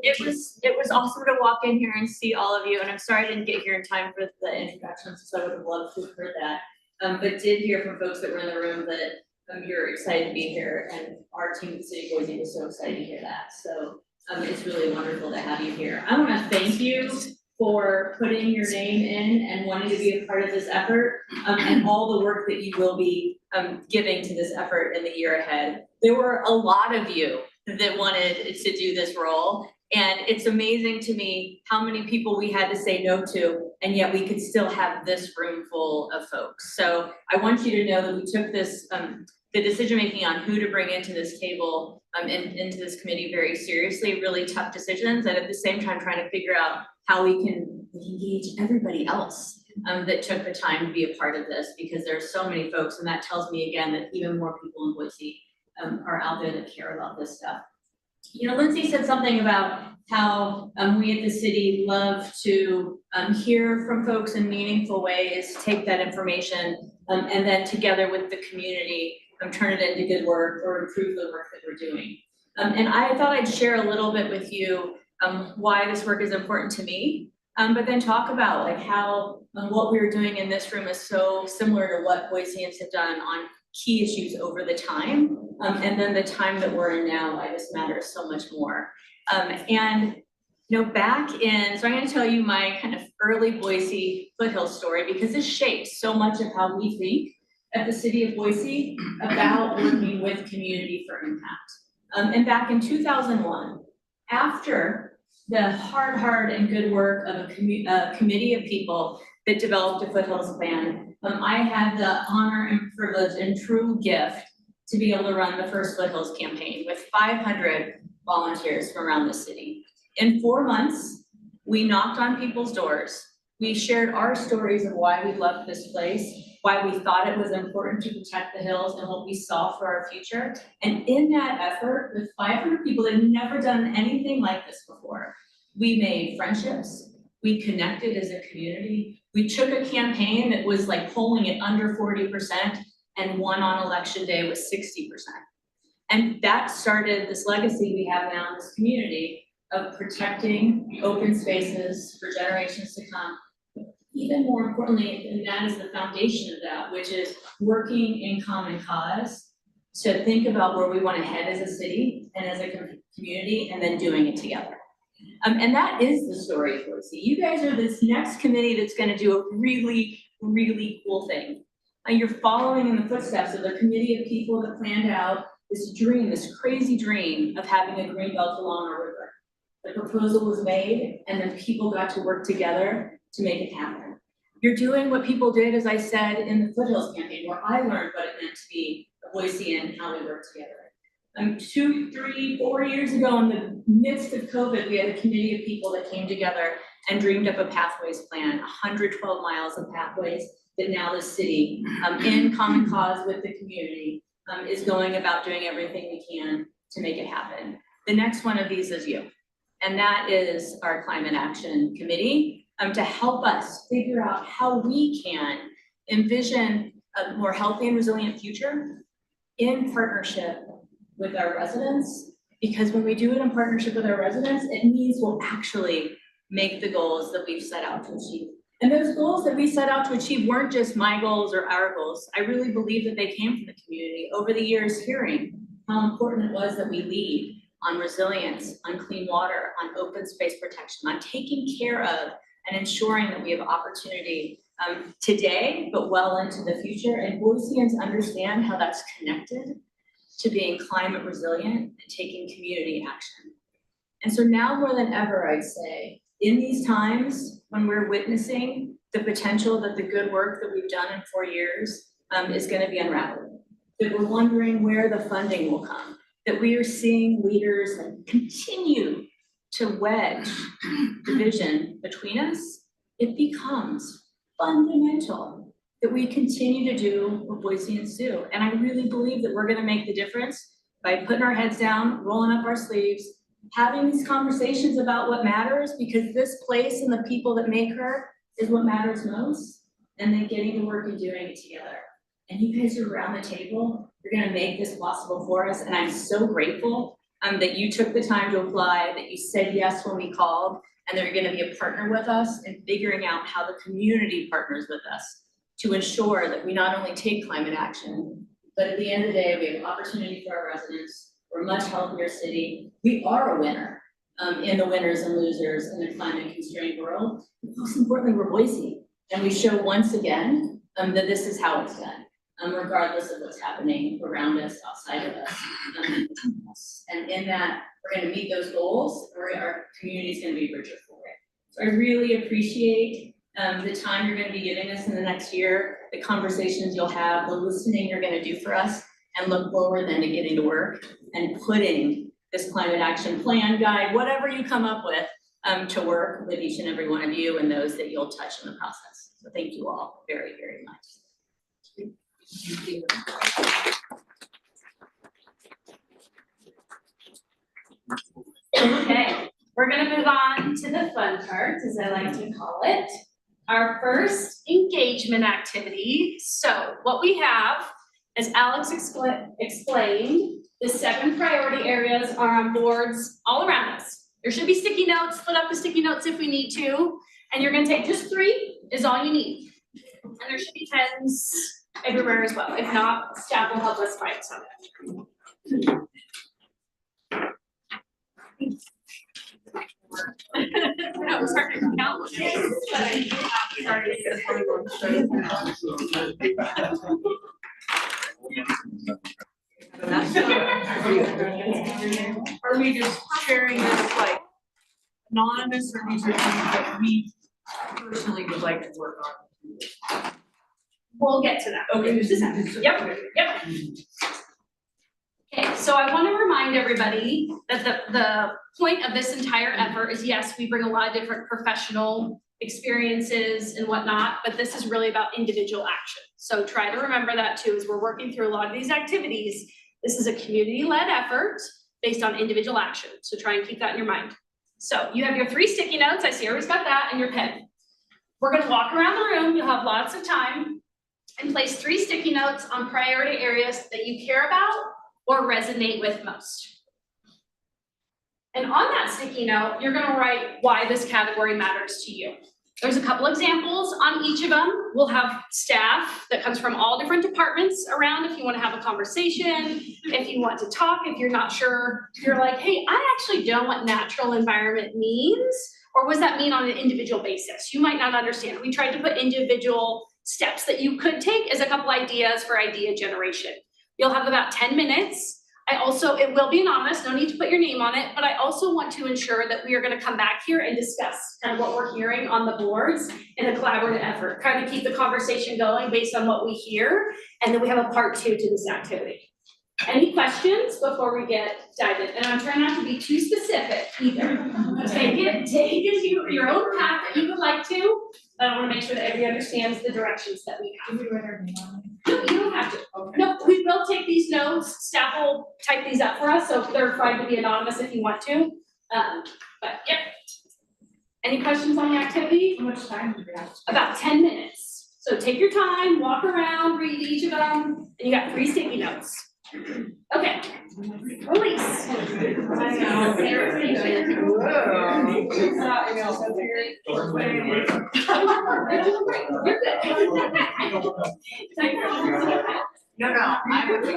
[SPEAKER 9] It was awesome to walk in here and see all of you, and I'm sorry I didn't get here in time for the introductions, so I would have loved to have heard that. But did hear from folks that were in the room that you're excited to be here, and our team at the City of Boise was so excited to hear that. So it's really wonderful to have you here. I want to thank you for putting your name in and wanting to be a part of this effort, and all the work that you will be giving to this effort in the year ahead. There were a lot of you that wanted to do this role, and it's amazing to me how many people we had to say no to, and yet we could still have this room full of folks. So I want you to know that we took this, the decision-making on who to bring into this table, into this committee very seriously, really tough decisions, and at the same time trying to figure out how we can engage everybody else that took the time to be a part of this, because there are so many folks, and that tells me again that even more people in Boise are out there that care about this stuff. You know, Lindsay said something about how we at the city love to hear from folks in meaningful ways, take that information, and then together with the community, turn it into good work or improve the work that we're doing. And I thought I'd share a little bit with you why this work is important to me, but then talk about like how what we're doing in this room is so similar to what Boiseans have done on key issues over the time, and then the time that we're in now, why this matters so much more. And you know, back in, so I'm going to tell you my kind of early Boise foothill story, because this shapes so much of how we think at the City of Boise about working with community for impact. And back in 2001, after the hard and good work of a committee of people that developed a foothills plan, I had the honor and privilege and true gift to be able to run the first foothills campaign with 500 volunteers from around the city. In 4 months, we knocked on people's doors. We shared our stories of why we loved this place, why we thought it was important to protect the hills and what we saw for our future. And in that effort, with 500 people that had never done anything like this before, we made friendships, we connected as a community, we took a campaign that was like polling at under 40% and won on election day with 60%. And that started this legacy we have now in this community of protecting open spaces for generations to come. Even more importantly, and that is the foundation of that, which is working in common cause to think about where we want to head as a city and as a community, and then doing it together. And that is the story of Boise. You guys are this next committee that's going to do a really cool thing. You're following in the footsteps of the committee of people that planned out this dream, this crazy dream of having a green belt along our river. The proposal was made, and then people got to work together to make it happen. You're doing what people did, as I said, in the Foothills campaign, where I learned what it meant to be a Boisean and how we work together. 2, 3, 4 years ago, in the midst of COVID, we had a committee of people that came together and dreamed up a pathways plan, 112 miles of pathways that now the city, in common cause with the community, is going about doing everything we can to make it happen. The next one of these is you, and that is our Climate Action Committee, to help us figure out how we can envision a more healthy and resilient future in partnership with our residents, because when we do it in partnership with our residents, it means we'll actually make the goals that we've set out to achieve. And those goals that we set out to achieve weren't just my goals or our goals. I really believe that they came from the community over the years, hearing how important it was that we lead on resilience, on clean water, on open space protection, on taking care of and ensuring that we have opportunity today, but well into the future. And Boiseans understand how that's connected to being climate resilient and taking community action. And so now more than ever, I'd say, in these times when we're witnessing the potential that the good work that we've done in 4 years is going to be unraveled, that we're wondering where the funding will come, that we are seeing leaders continue to wedge division between us, it becomes fundamental
[SPEAKER 8] that we continue to do what Boiseans do. And I really believe that we're gonna make the difference by putting our heads down, rolling up our sleeves, having these conversations about what matters, because this place and the people that make her is what matters most, and then getting to work and doing it together. And you guys are around the table, you're gonna make this possible for us, and I'm so grateful that you took the time to apply, that you said yes when we called, and that you're gonna be a partner with us in figuring out how the community partners with us to ensure that we not only take climate action, but at the end of the day, we have opportunity for our residents. We're a much healthier city. We are a winner in the winners and losers in the climate constrained world. Most importantly, we're Boise. And we show once again that this is how it's done, regardless of what's happening around us, outside of us. And in that, we're gonna meet those goals, or our community's gonna be richer for it. So I really appreciate the time you're gonna be giving us in the next year, the conversations you'll have, the listening you're gonna do for us, and look forward then to getting to work and putting this climate action plan guide, whatever you come up with, to work with each and every one of you and those that you'll touch in the process. So thank you all very, very much. Thank you. Okay, we're gonna move on to the fun part, as I like to call it. Our first engagement activity. So what we have, as Alex explained, the 7 priority areas are on boards all around us. There should be sticky notes, split up the sticky notes if we need to, and you're gonna take just 3 is all you need. And there should be pens everywhere as well. If not, staff will help us find some.
[SPEAKER 2] I was starting to count, but I started
[SPEAKER 7] Are we just sharing this like anonymous, or these are things that we personally would like to work on?
[SPEAKER 8] We'll get to that.
[SPEAKER 7] Okay.
[SPEAKER 8] Just a second. Yep. Okay, so I want to remind everybody that the point of this entire effort is, yes, we bring a lot of different professional experiences and whatnot, but this is really about individual action. So try to remember that too, as we're working through a lot of these activities. This is a community-led effort based on individual action. So try and keep that in your mind. So you have your 3 sticky notes. I see everybody's got that, and your pen. We're gonna walk around the room. You'll have lots of time, and place 3 sticky notes on priority areas that you care about or resonate with most. And on that sticky note, you're gonna write why this category matters to you. There's a couple examples on each of them. We'll have staff that comes from all different departments around if you wanna have a conversation, if you want to talk, if you're not sure, you're like, hey, I actually don't know what natural environment means, or what does that mean on an individual basis? You might not understand. We tried to put individual steps that you could take as a couple ideas for idea generation. You'll have about 10 minutes. It will be anonymous, no need to put your name on it, but I also want to ensure that we are gonna come back here and discuss kind of what we're hearing on the boards in a collaborative effort, kind of keep the conversation going based on what we hear, and then we have a part 2 to this activity. Any questions before we dive in? And I'm trying not to be too specific either. Take it your own path that you would like to, but I wanna make sure that everybody understands the directions that we have. No, you don't have to. Okay. No, we will take these notes. Staff will type these up for us, so they're fine to be anonymous if you want to. But yep. Any questions on the activity? How much time do we have? About 10 minutes. So take your time, walk around, read each of them, and you got 3 sticky notes. Okay. Release.
[SPEAKER 22] No, I would be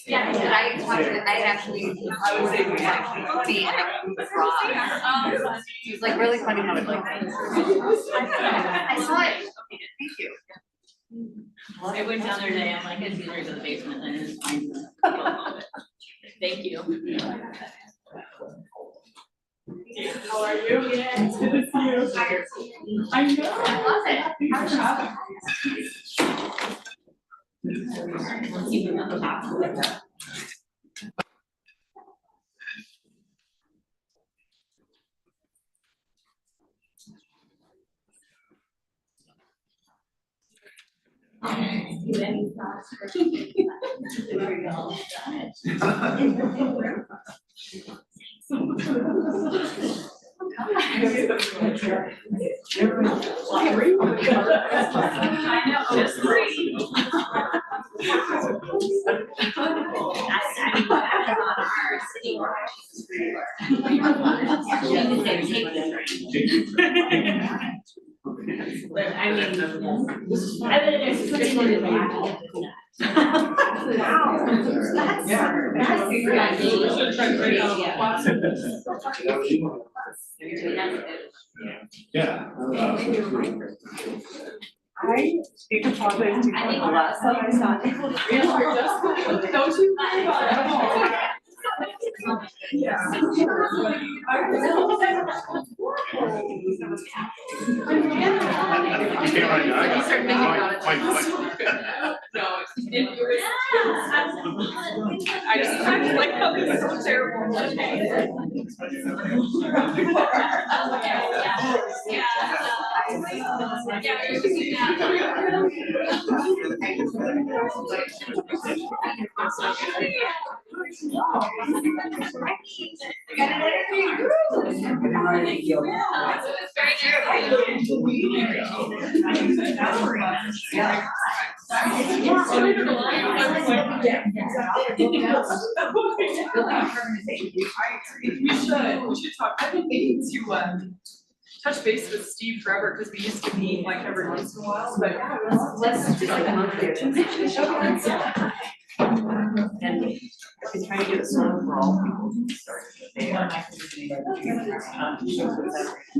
[SPEAKER 5] Yeah, I was able to actually be in a group of it's like really funny how it like. I saw it. Okay, thank you.
[SPEAKER 9] I went down there today, I'm like, I just go to the basement and just find them. Thank you.
[SPEAKER 14] How are you? Good. Good to see you. I know. I love it.
[SPEAKER 9] I know, just three. But I mean, I've been in there since
[SPEAKER 24] Yeah.
[SPEAKER 14] I think apologize to you. The last time I saw you. Don't you worry about it. Yeah. No, if you were. I just like how this is so terrible. We should talk. I've been meaning to touch base with Steve forever because we used to meet like every once in a while, but yeah, let's do like a monthly or two.
[SPEAKER 5] And I've been trying to get a song for all people to start.
[SPEAKER 14] Is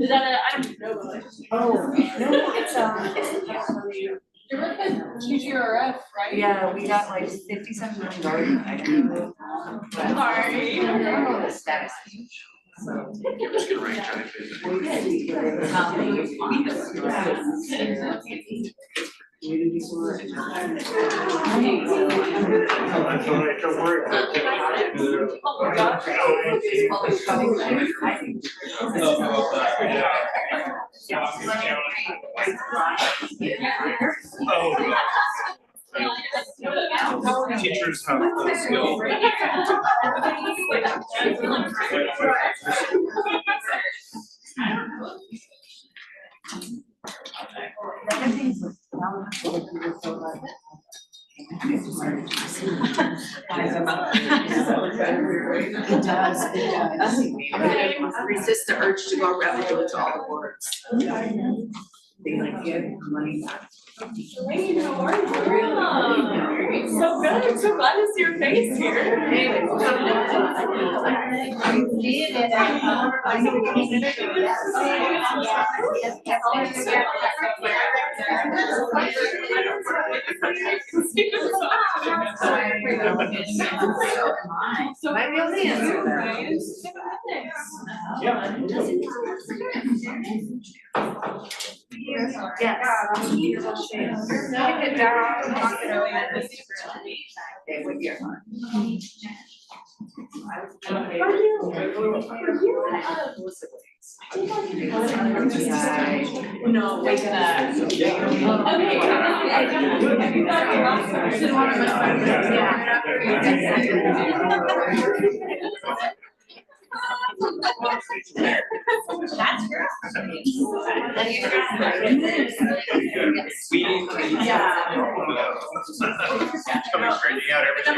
[SPEAKER 14] that I don't know.
[SPEAKER 5] Oh, no, it's
[SPEAKER 14] You're with the QGRF, right?
[SPEAKER 5] yeah, we got like 57 garden items.
[SPEAKER 14] Sorry.
[SPEAKER 5] I don't know the status. So.
[SPEAKER 24] You're just gonna rank
[SPEAKER 5] Community tour.
[SPEAKER 24] That's all right, don't worry. Teachers have the skill.
[SPEAKER 5] It does. Resist the urge to go around and do it to all the boards. They like give money back.
[SPEAKER 14] Elaine, how are you? So good, I'm so glad to see your face here.
[SPEAKER 5] So I really answer that. Yes. They would get one.
[SPEAKER 14] No, wake it up.
[SPEAKER 5] That's great.
[SPEAKER 24] Coming straight out everything.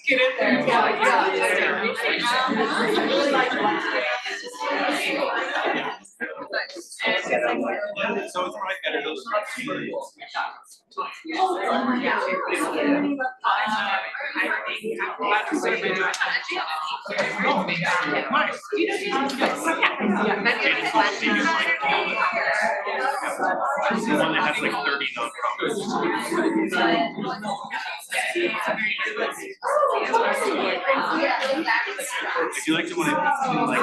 [SPEAKER 14] Get in there.
[SPEAKER 10] So it's right at those. The one that has like 30 If you like to want to like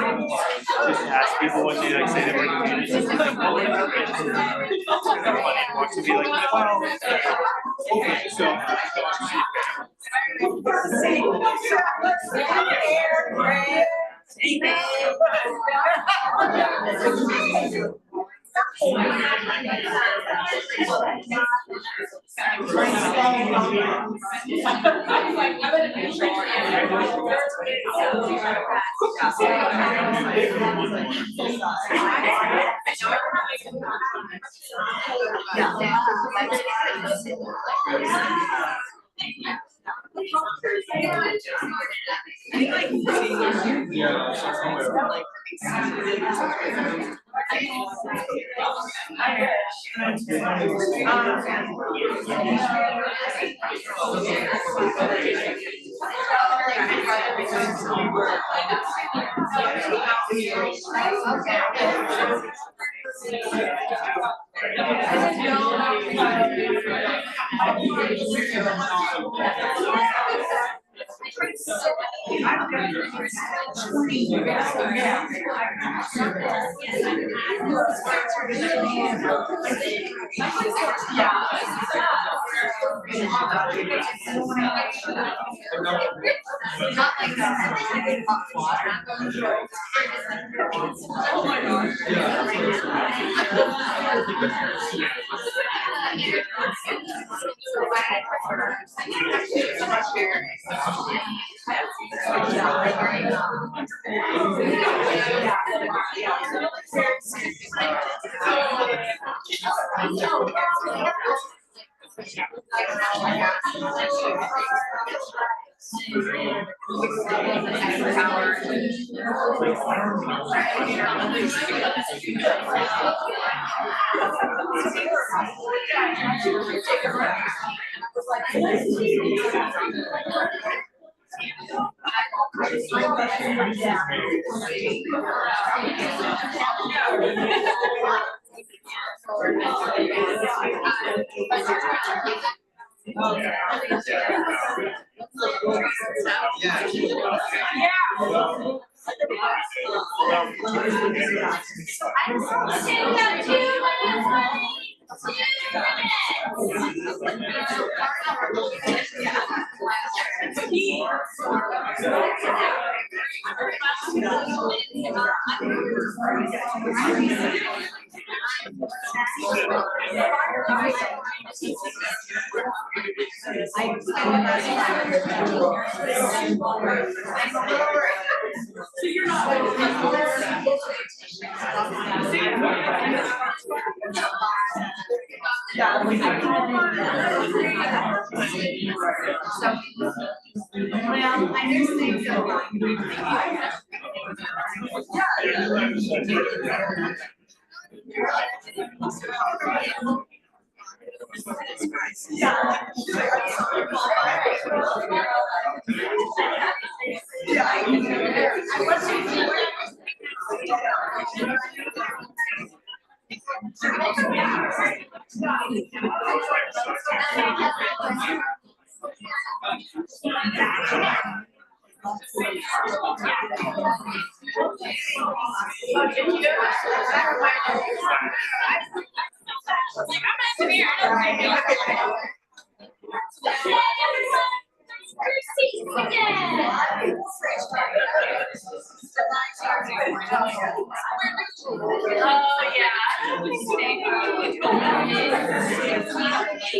[SPEAKER 10] just ask people what they like, say they were doing, it's just like full information. It's kind of funny to watch them be like, wow. Okay, so.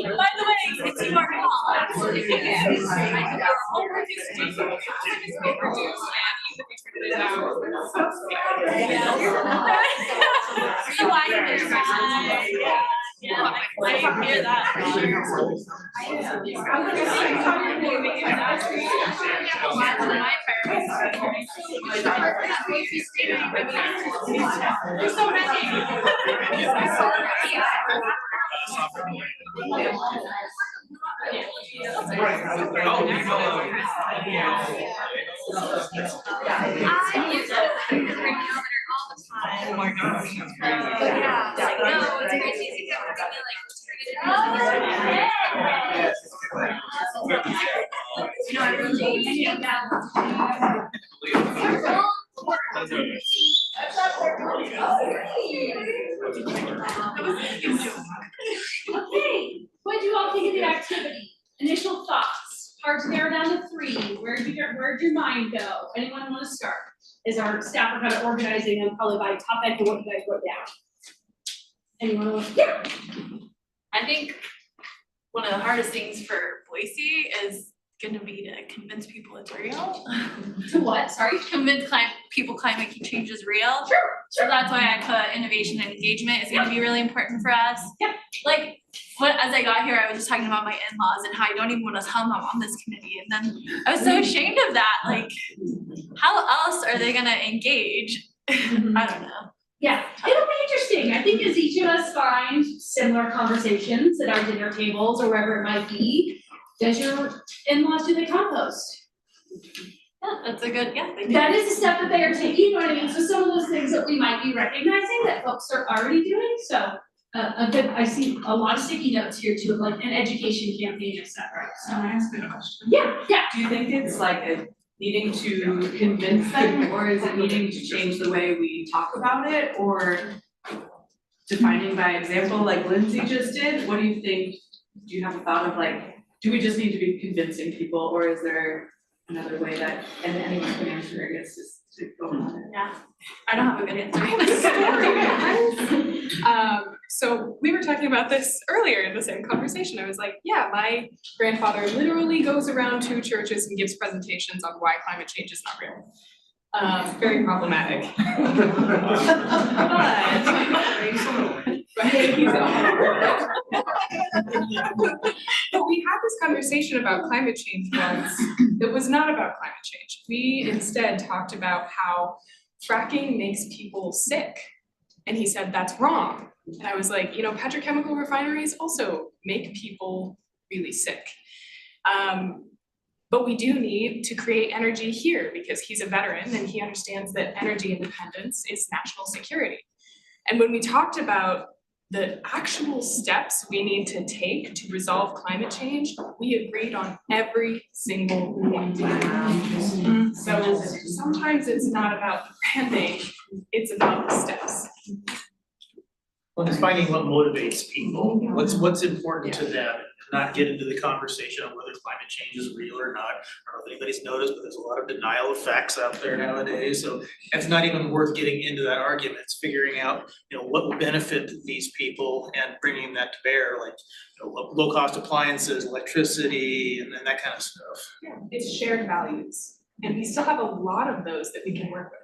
[SPEAKER 9] By the way, it's your I hear
[SPEAKER 25] Oh my gosh, that's crazy. Yeah, like, no, it's crazy. You get to be like, you know, I really
[SPEAKER 8] Okay, what'd you all think of the activity? Initial thoughts, hard to narrow down to 3. Where'd your mind go? Anyone want to start? As our staff are kind of organizing them probably by topic and what you guys wrote down. Anyone want? Yeah.
[SPEAKER 12] I think one of the hardest things for Boise is gonna be to convince people it's real.
[SPEAKER 8] To what? Sorry?
[SPEAKER 12] Convince climate change is real.
[SPEAKER 8] Sure.
[SPEAKER 12] So that's why I put innovation and engagement is gonna be really important for us.
[SPEAKER 8] Yeah.
[SPEAKER 12] Like, as I got here, I was just talking about my in-laws and how I don't even wanna tell them I'm on this committee, and then I was so ashamed of that, like, how else are they gonna engage? I don't know.
[SPEAKER 8] Yeah, it'll be interesting. I think as each of us find similar conversations at our dinner tables or wherever it might be, does your in-laws do they compost?
[SPEAKER 12] Yeah, that's a good, yeah, they do.
[SPEAKER 8] That is a step that they are taking, you know what I mean? So some of those things that we might be recognizing that folks are already doing, so I see a lot of sticky notes here too, like an education campaign, et cetera. So
[SPEAKER 16] Can I ask a question?
[SPEAKER 8] yeah.
[SPEAKER 16] Do you think it's like a needing to convince them, or is it needing to change the way we talk about it, or defining by example like Lindsay just did? What do you think? Do you have a thought of like, do we just need to be convincing people, or is there another way that, and anyone can answer, I guess, just to go on it?
[SPEAKER 12] Yeah, I don't have a good answer.
[SPEAKER 16] I have a story. So we were talking about this earlier in the same conversation. I was like, yeah, my grandfather literally goes around to churches and gives presentations on why climate change is not real. Very problematic. But we had this conversation about climate change once that was not about climate change. We instead talked about how fracking makes people sick. And he said, that's wrong. And I was like, you know, petrochemical refineries also make people really sick. But we do need to create energy here because he's a veteran and he understands that energy independence is national security. And when we talked about the actual steps we need to take to resolve climate change, we agreed on every single one. So sometimes it's not about the branding, it's about the steps.
[SPEAKER 13] Well, it's finding what motivates people, what's important to them, and not get into the conversation on whether climate change is real or not. I don't know if anybody's noticed, but there's a lot of denial of facts out there nowadays, so it's not even worth getting into that argument. It's figuring out, you know, what will benefit these people and bringing that to bear, like, you know, low cost appliances, electricity, and that kind of stuff.
[SPEAKER 16] Yeah, it's shared values, and we still have a lot of those that we can work with.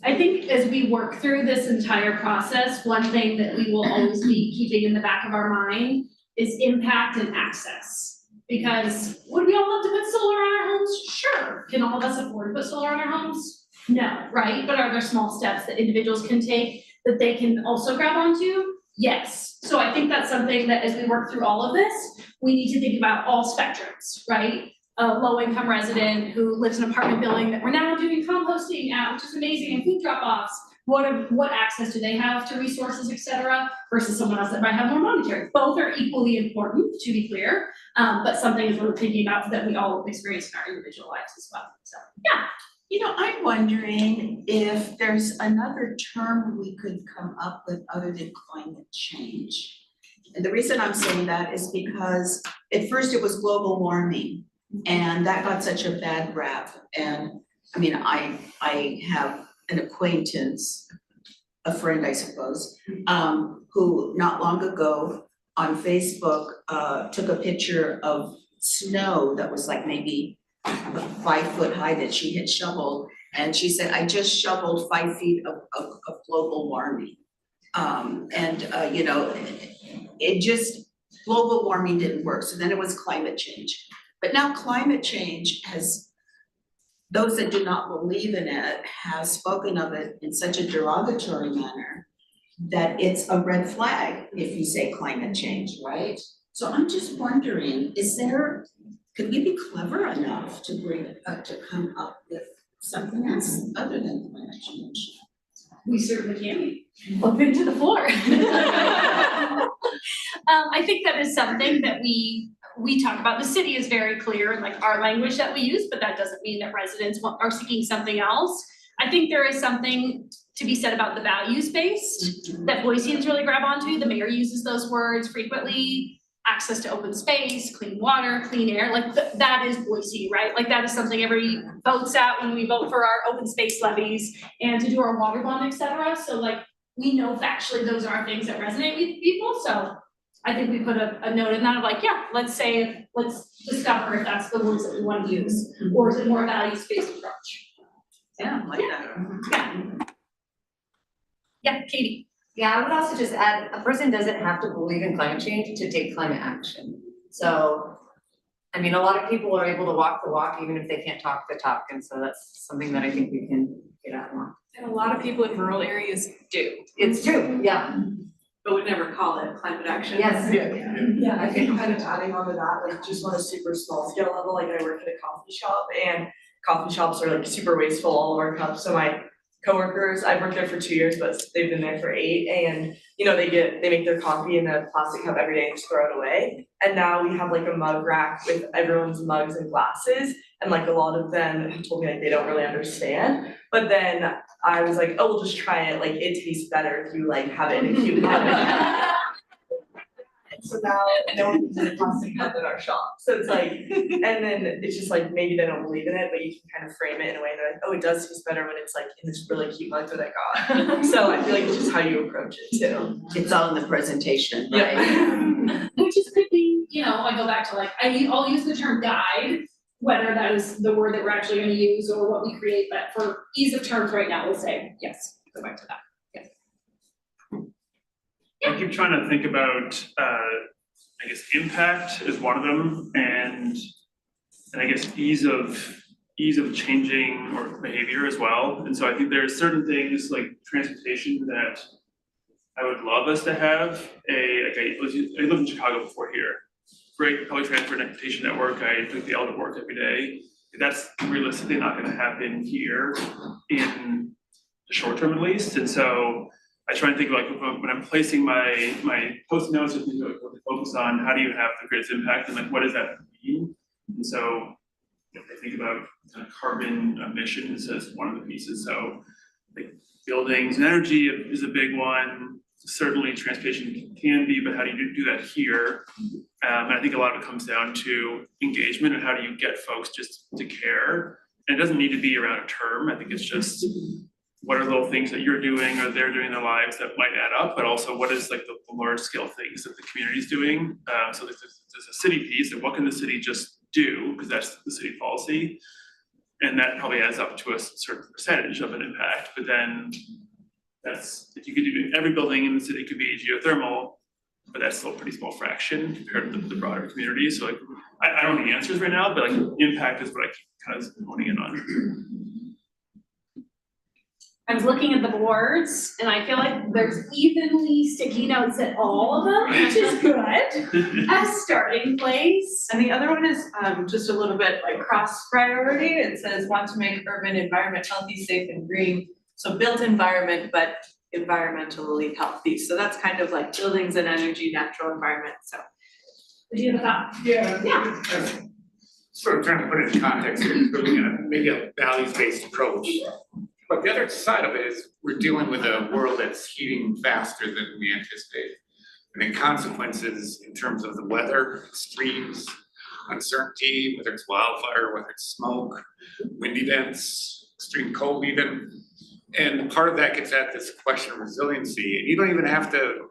[SPEAKER 8] I think as we work through this entire process, one thing that we will always be keeping in the back of our mind is impact and access. Because would we all love to put solar on our homes? Sure. Can all of us afford to put solar on our homes? No, right? But are there small steps that individuals can take that they can also grab onto? Yes. So I think that's something that as we work through all of this, we need to think about all spectrums, right? A low-income resident who lives in an apartment building that we're now doing composting at, which is amazing, and food drop-offs, what access do they have to resources, et cetera, versus someone else that might have more monetary. Both are equally important, to be clear, but something is we're thinking about that we all experience in our individual lives as well, so, yeah.
[SPEAKER 22] You know, I'm wondering if there's another term we could come up with other than climate change. And the reason I'm saying that is because at first it was global warming, and that got such a bad rap. And I mean, I have an acquaintance, a friend, I suppose, who not long ago on Facebook took a picture of snow that was like maybe 5 foot high that she had shoveled, and she said, I just shoveled 5 feet of global warming. You know, it just, global warming didn't work, so then it was climate change. But now climate change has, those that do not believe in it have spoken of it in such a derogatory manner that it's a red flag if you say climate change, right? So I'm just wondering, could we be clever enough to to come up with something else other than climate change?
[SPEAKER 8] We certainly can be. Open to the floor. I think that is something that we talk about. The city is very clear in like our language that we use, but that doesn't mean that residents are seeking something else. I think there is something to be said about the values-based that Boiseans really grab onto. The mayor uses those words frequently. Access to open space, clean water, clean air, like that is Boise, right? Like that is something everybody votes at when we vote for our open space levies and to do our water bond, et cetera. So like, we know factually those are things that resonate with people. So I think we put a note in that of like, yeah, let's discover if that's the words that we want to use, or is it more values-based approach?
[SPEAKER 22] Yeah, I like that.
[SPEAKER 8] Yeah, Katie.
[SPEAKER 5] Yeah, I would also just add, a person doesn't have to believe in climate change to take climate action. So, I mean, a lot of people are able to walk the walk even if they can't talk the talk, and so that's something that I think we can get out more.
[SPEAKER 16] And a lot of people in rural areas do.
[SPEAKER 5] It's true, yeah.
[SPEAKER 26] But would never call it climate action.
[SPEAKER 5] Yes.
[SPEAKER 15] Yeah, I think kind of adding on to that, like just on a super small scale level, like I work at a coffee shop, and coffee shops are like super wasteful, all of our cups, so my coworkers, I've worked there for 2 years, but they've been there for 8, and you know, they make their coffee in a plastic cup every day and just throw it away. And now we have like a mug rack with everyone's mugs and glasses, and like a lot of them have told me like they don't really understand. But then I was like, oh, we'll just try it, like it tastes better if you like have it in a cute cup. So now no one uses a plastic cup in our shop. So it's like, and then it's just like maybe they don't believe in it, but you can kind of frame it in a way that, oh, it does taste better when it's like in this really cute mug that I got. So I feel like it's just how you approach it too.
[SPEAKER 22] It's all in the presentation, right?
[SPEAKER 8] Yeah. Which is could be, you know, I go back to like, I'll use the term guide, whether that is the word that we're actually gonna use or what we create, but for ease of terms right now, we'll say, yes, go back to that.
[SPEAKER 10] I keep trying to think about, I guess impact is one of them, and I guess ease of changing or behavior as well. And so I think there are certain things like transportation that I would love us to have. I lived in Chicago before here. Great public transportation network. I took the L to work every day. That's realistically not going to happen here in the short term at least. And so I try and think like when I'm placing my post notes or things like what to focus on, how do you have the greatest impact and like what does that mean? And so if I think about kind of carbon emissions as one of the pieces, so like buildings and energy is a big one. Certainly transportation can be, but how do you do that here? And I think a lot of it comes down to engagement and how do you get folks just to care? And it doesn't need to be around a term. I think it's just what are little things that you're doing or they're doing in their lives that might add up, but also what is like the large scale things that the community is doing. So there's a city piece and what can the city just do, because that's the city policy. And that probably adds up to a certain percentage of an impact, but then that's, if you could do, every building in the city could be geothermal, but that's still a pretty small fraction compared to the broader community. So like, I don't know the answers right now, but like impact is what I keep kind of honing in on.
[SPEAKER 8] I was looking at the boards and I feel like there's evenly sticky notes at all of them, which is good as starting place.
[SPEAKER 14] And the other one is just a little bit like cross priority. It says want to make urban environment healthy, safe and green.
[SPEAKER 26] So built environment, but environmentally healthy. So that's kind of like buildings and energy, natural environment, so.
[SPEAKER 8] Do you have a thought?
[SPEAKER 4] Yeah. Sort of trying to put it in context here, really maybe a values-based approach. But the other side of it is we're dealing with a world that's heating faster than we anticipated. And then consequences in terms of the weather, extremes, uncertainty, whether it's wildfire, whether it's smoke, wind events, extreme cold even. And part of that gets at this question of resiliency. And you don't even have to,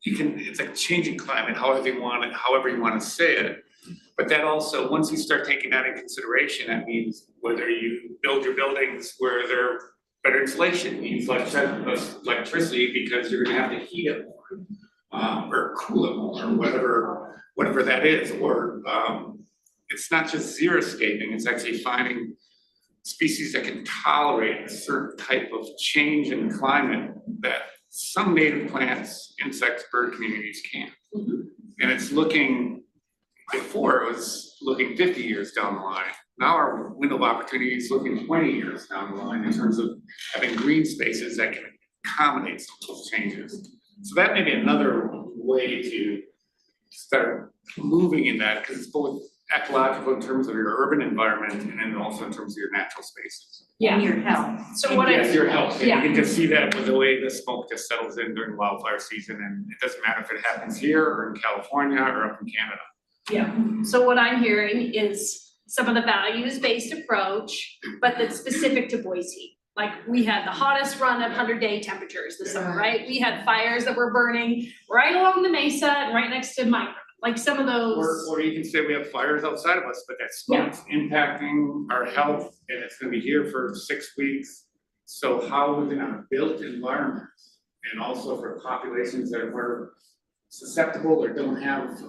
[SPEAKER 4] it's like changing climate, however you want to say it. But that also, once you start taking that in consideration, that means whether you build your buildings where they're better insulation, means less electricity because you're gonna have to heat it more, or cool it more, or whatever that is. Or it's not just xeriscaping, it's actually finding species that can tolerate a certain type of change in climate that some native plants, insects, bird communities can't. And it's looking, before it was looking 50 years down the line. Now our window of opportunity is looking 20 years down the line in terms of having green spaces that can accommodate some of those changes. So that may be another way to start moving in that, because it's both ecological in terms of your urban environment and then also in terms of your natural spaces.
[SPEAKER 6] Yeah. Your health.
[SPEAKER 2] So what
[SPEAKER 4] Yes, your health.
[SPEAKER 2] Yeah.
[SPEAKER 4] You can just see that with the way the smoke just settles in during wildfire season, and it doesn't matter if it happens here or in California or up in Canada.
[SPEAKER 2] Yeah, so what I'm hearing is some of the values-based approach, but that's specific to Boise. Like, we had the hottest run of 100-day temperatures this summer, right? We had fires that were burning right along the mesa and right next to Micro. Like some of those.
[SPEAKER 4] Or you can say we have fires outside of us, but that smoke's impacting our health and it's gonna be here for 6 weeks. So how within our built environment and also for populations that were susceptible or don't have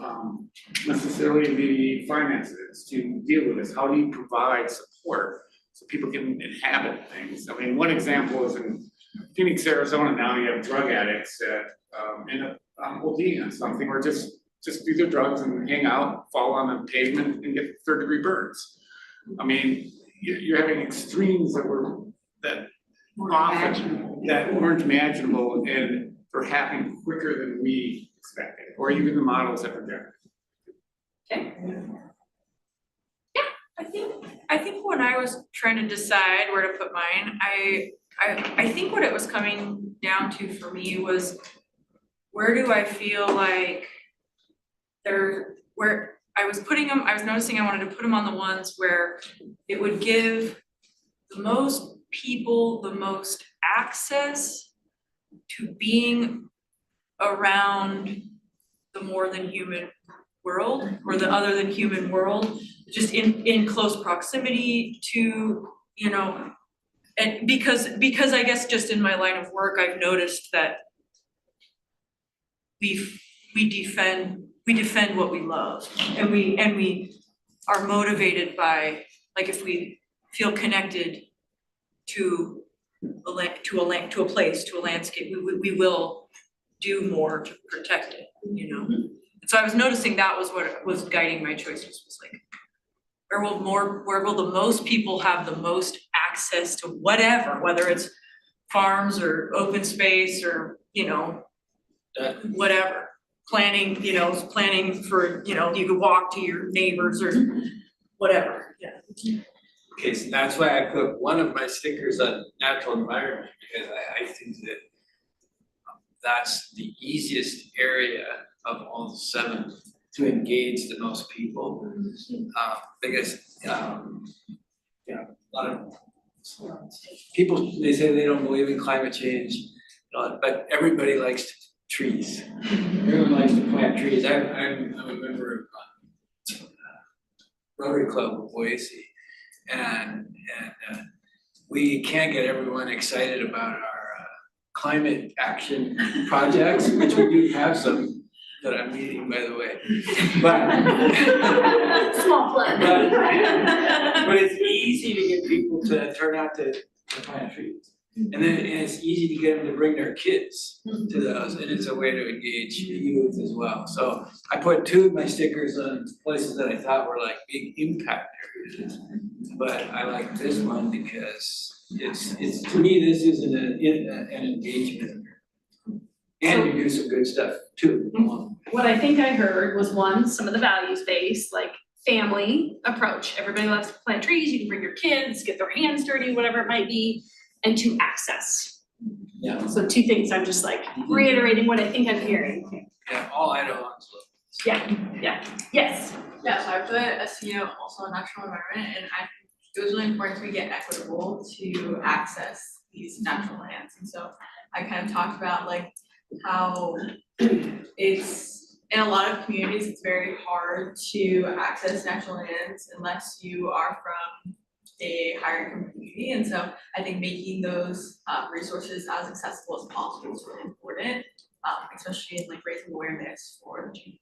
[SPEAKER 4] necessarily the finances to deal with this, how do you provide support so people can inhabit things? I mean, one example is in Phoenix, Arizona. Now you have drug addicts that end up ODing on something or just do their drugs and hang out, fall on the pavement and get third-degree burns. I mean, you're having extremes that weren't imaginable, and they're happening quicker than we expected, or even the models that projected.
[SPEAKER 2] Okay.
[SPEAKER 1] I think when I was trying to decide where to put mine, I think what it was coming down to for me was, where do I feel like where I was putting them, I was noticing I wanted to put them on the ones where it would give the most people the most access to being around the more than human world, or the other than human world, just in close proximity to, you know, and because I guess just in my line of work, I've noticed that we defend what we love, and we are motivated by, like, if we feel connected to a place, to a landscape, we will do more to protect it, you know? And so I was noticing that was what was guiding my choices, was like, where will the most people have the most access to whatever, whether it's farms or open space or, you know, whatever. Planning for, you know, you could walk to your neighbors or whatever, yeah.
[SPEAKER 17] Okay, so that's why I put one of my stickers on natural environment, because I think that that's the easiest area of all 7 to engage the most people. Because you know, a lot of people, they say they don't believe in climate change, but everybody likes trees. Everyone likes to plant trees. I'm a member of Rotary Club of Boise, and we can't get everyone excited about our climate action projects, which we do have some that I'm leading, by the way. But
[SPEAKER 2] small plug.
[SPEAKER 17] But it's easy to get people to turn out to plant trees. And it's easy to get them to bring their kids to those, and it's a way to engage youth as well. So I put 2 of my stickers on places that I thought were like big impact areas. But I like this one because it's, to me, this isn't an engagement. And you do some good stuff too.
[SPEAKER 8] What I think I heard was one, some of the values-based, like family approach. Everybody loves to plant trees, you can bring your kids, get their hands dirty, whatever it might be. And two, access.
[SPEAKER 17] Yeah.
[SPEAKER 8] So two things, I'm just like reiterating what I think I'm hearing.
[SPEAKER 17] Yeah, all Idahoans love.
[SPEAKER 8] Yeah, yes.
[SPEAKER 3] Yeah, so I put SEO also a natural environment, and it was really important to get equitable to access these natural lands. And so I kind of talked about like how it's, in a lot of communities, it's very hard to access natural lands unless you are from a higher income community. And so I think making those resources as accessible as possible is really important, especially in like raising awareness for the change.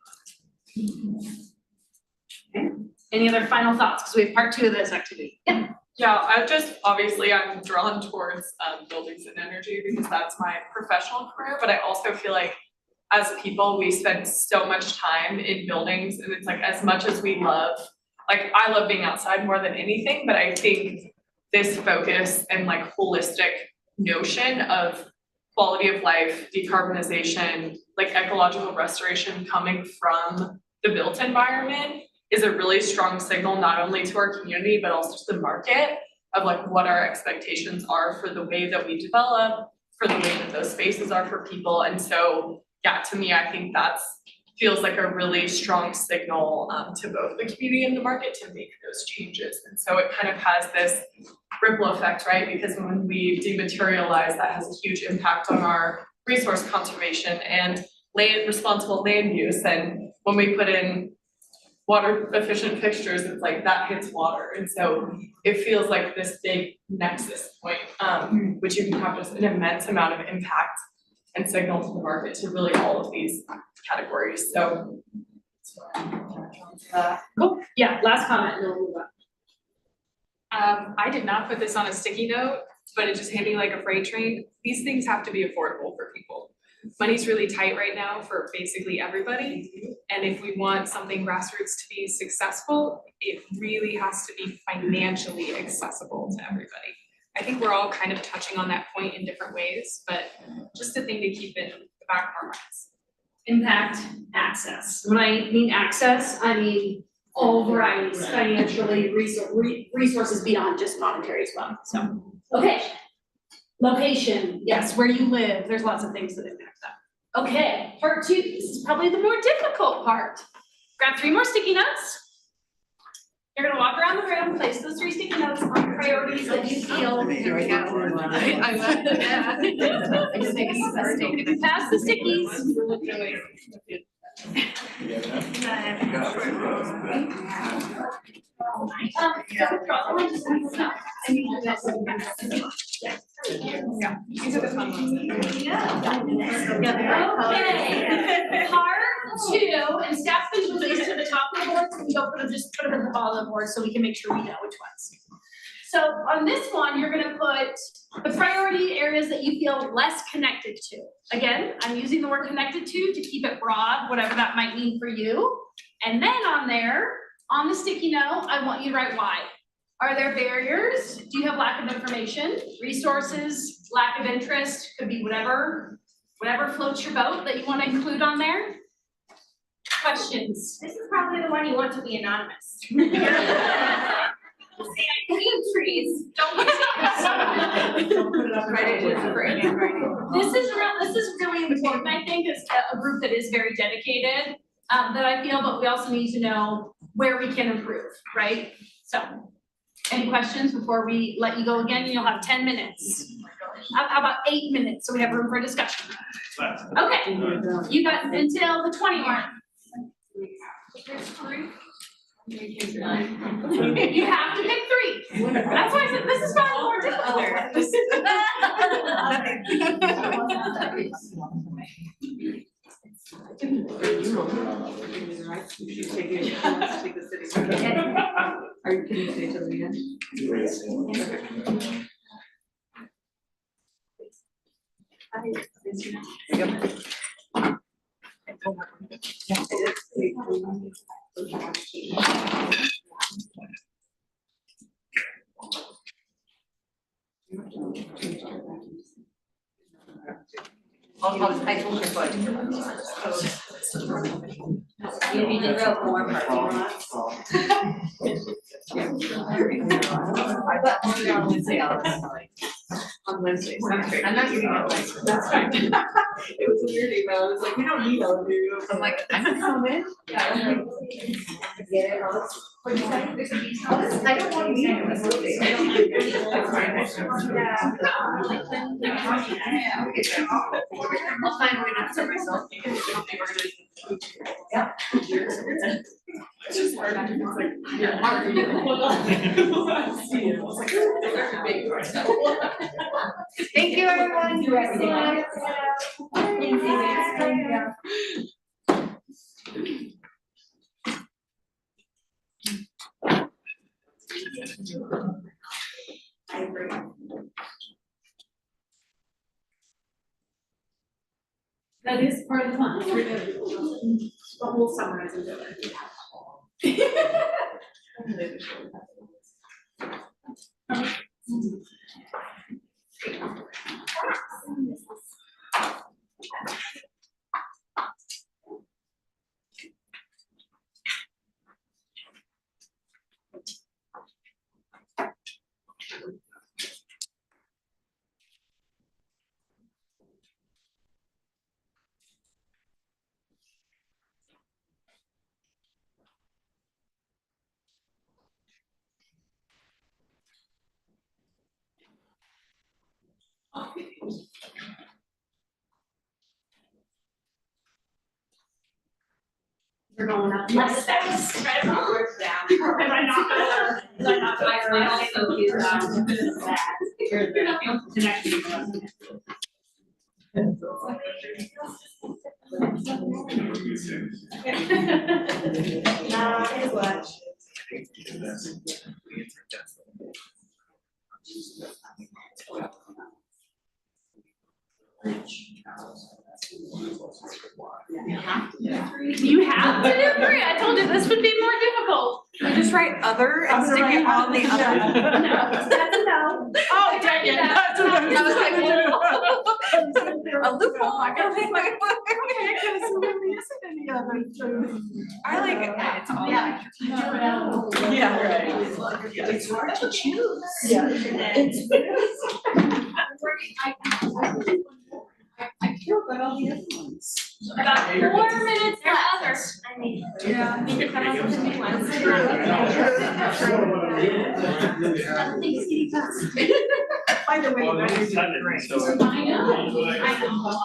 [SPEAKER 8] Okay. Any other final thoughts? Because we have part 2 of this activity. Yeah.
[SPEAKER 16] Yeah, I'm drawn towards buildings and energy because that's my professional career, but I also feel like as people, we spend so much time in buildings, and it's like as much as we love, like I love being outside more than anything, but I think this focus and like holistic notion of quality of life, decarbonization, like ecological restoration coming from the built environment is a really strong signal, not only to our community, but also to the market of like what our expectations are for the way that we develop, for the way that those spaces are for people. And so, yeah, to me, I think feels like a really strong signal to both the community and the market to make those changes. And so it kind of has this ripple effect, right? Because when we dematerialize, that has a huge impact on our resource conservation and responsible land use. And when we put in water efficient fixtures, it's like that hits water. And so it feels like this big nexus point, which you can have just an immense amount of impact and signal to the market to really all of these categories. So.
[SPEAKER 8] Cool. Yeah, last comment and then we'll move on.
[SPEAKER 16] I did not put this on a sticky note, but it just hit me like a freight train. These things have to be affordable for people. Money's really tight right now for basically everybody. And if we want something grassroots to be successful, it really has to be financially accessible to everybody. I think we're all kind of touching on that point in different ways, but just a thing to keep in the back of our minds.
[SPEAKER 8] Impact, access. When I mean access, I mean all varieties, financially, resources beyond just monetary as well. So, okay. Location, yes, where you live, there's lots of things that impact that. Okay, part 2, this is probably the more difficult part. Grab 3 more sticky notes. You're gonna walk around the room, place those 3 sticky notes on priorities that you feel. There we go. Pass the stickies. Okay, part 2, and staff's been moved these to the top of the board, so we don't just put them at the bottom of the board so we can make sure we know which ones. So on this one, you're gonna put the priority areas that you feel less connected to. Again, I'm using the word connected to keep it broad, whatever that might mean for you. And then on there, on the sticky note, I want you to write why. Are there barriers? Do you have lack of information? Resources, lack of interest, could be whatever floats your boat that you want to include on there. Questions?
[SPEAKER 2] This is probably the one you want to be anonymous. Trees. Don't use it.
[SPEAKER 3] Don't put it up right in
[SPEAKER 8] This is really important, I think, as a group that is very dedicated, that I feel, but we also need to know where we can improve, right? So, any questions before we let you go again? You'll have 10 minutes. How about 8 minutes, so we have room for discussion? Okay, you got until the 20 mark. You have to pick 3. That's why I said this is probably more difficult.
[SPEAKER 7] Are you, can you say to the end?
[SPEAKER 5] I told her what.
[SPEAKER 25] You need to grow more parking lots.
[SPEAKER 5] I got one down Wednesday, on Wednesday, I'm not giving up license, that's fine. It was a weird email, it was like, we don't need elevators, I'm like, I'm gonna come in. Yeah, I'm like, get it, what do you say? I don't want to be in this building. I'll find a way not to myself. Yeah. It's just hard, it's like, yeah, hard to get. Thank you, everyone. I agree.
[SPEAKER 8] That is part of the fun. But we'll summarize it. We're going up. Less steps. Try to put words down. Am I not I also is
[SPEAKER 14] You have to do three, I told you this would be more difficult. You just write other and stick it on the other.
[SPEAKER 8] No, that's a no.
[SPEAKER 14] Oh, dang it, that's what I was like, a loophole, I gotta think like, I like it, it's all.
[SPEAKER 8] Yeah.
[SPEAKER 14] Yeah, right.
[SPEAKER 22] It's hard to choose.
[SPEAKER 14] Yeah.
[SPEAKER 22] I feel good all the other ones.
[SPEAKER 8] About 4 minutes left. I mean,
[SPEAKER 14] Yeah.
[SPEAKER 8] need to come up with a new one.
[SPEAKER 22] By the way,
[SPEAKER 8] I know.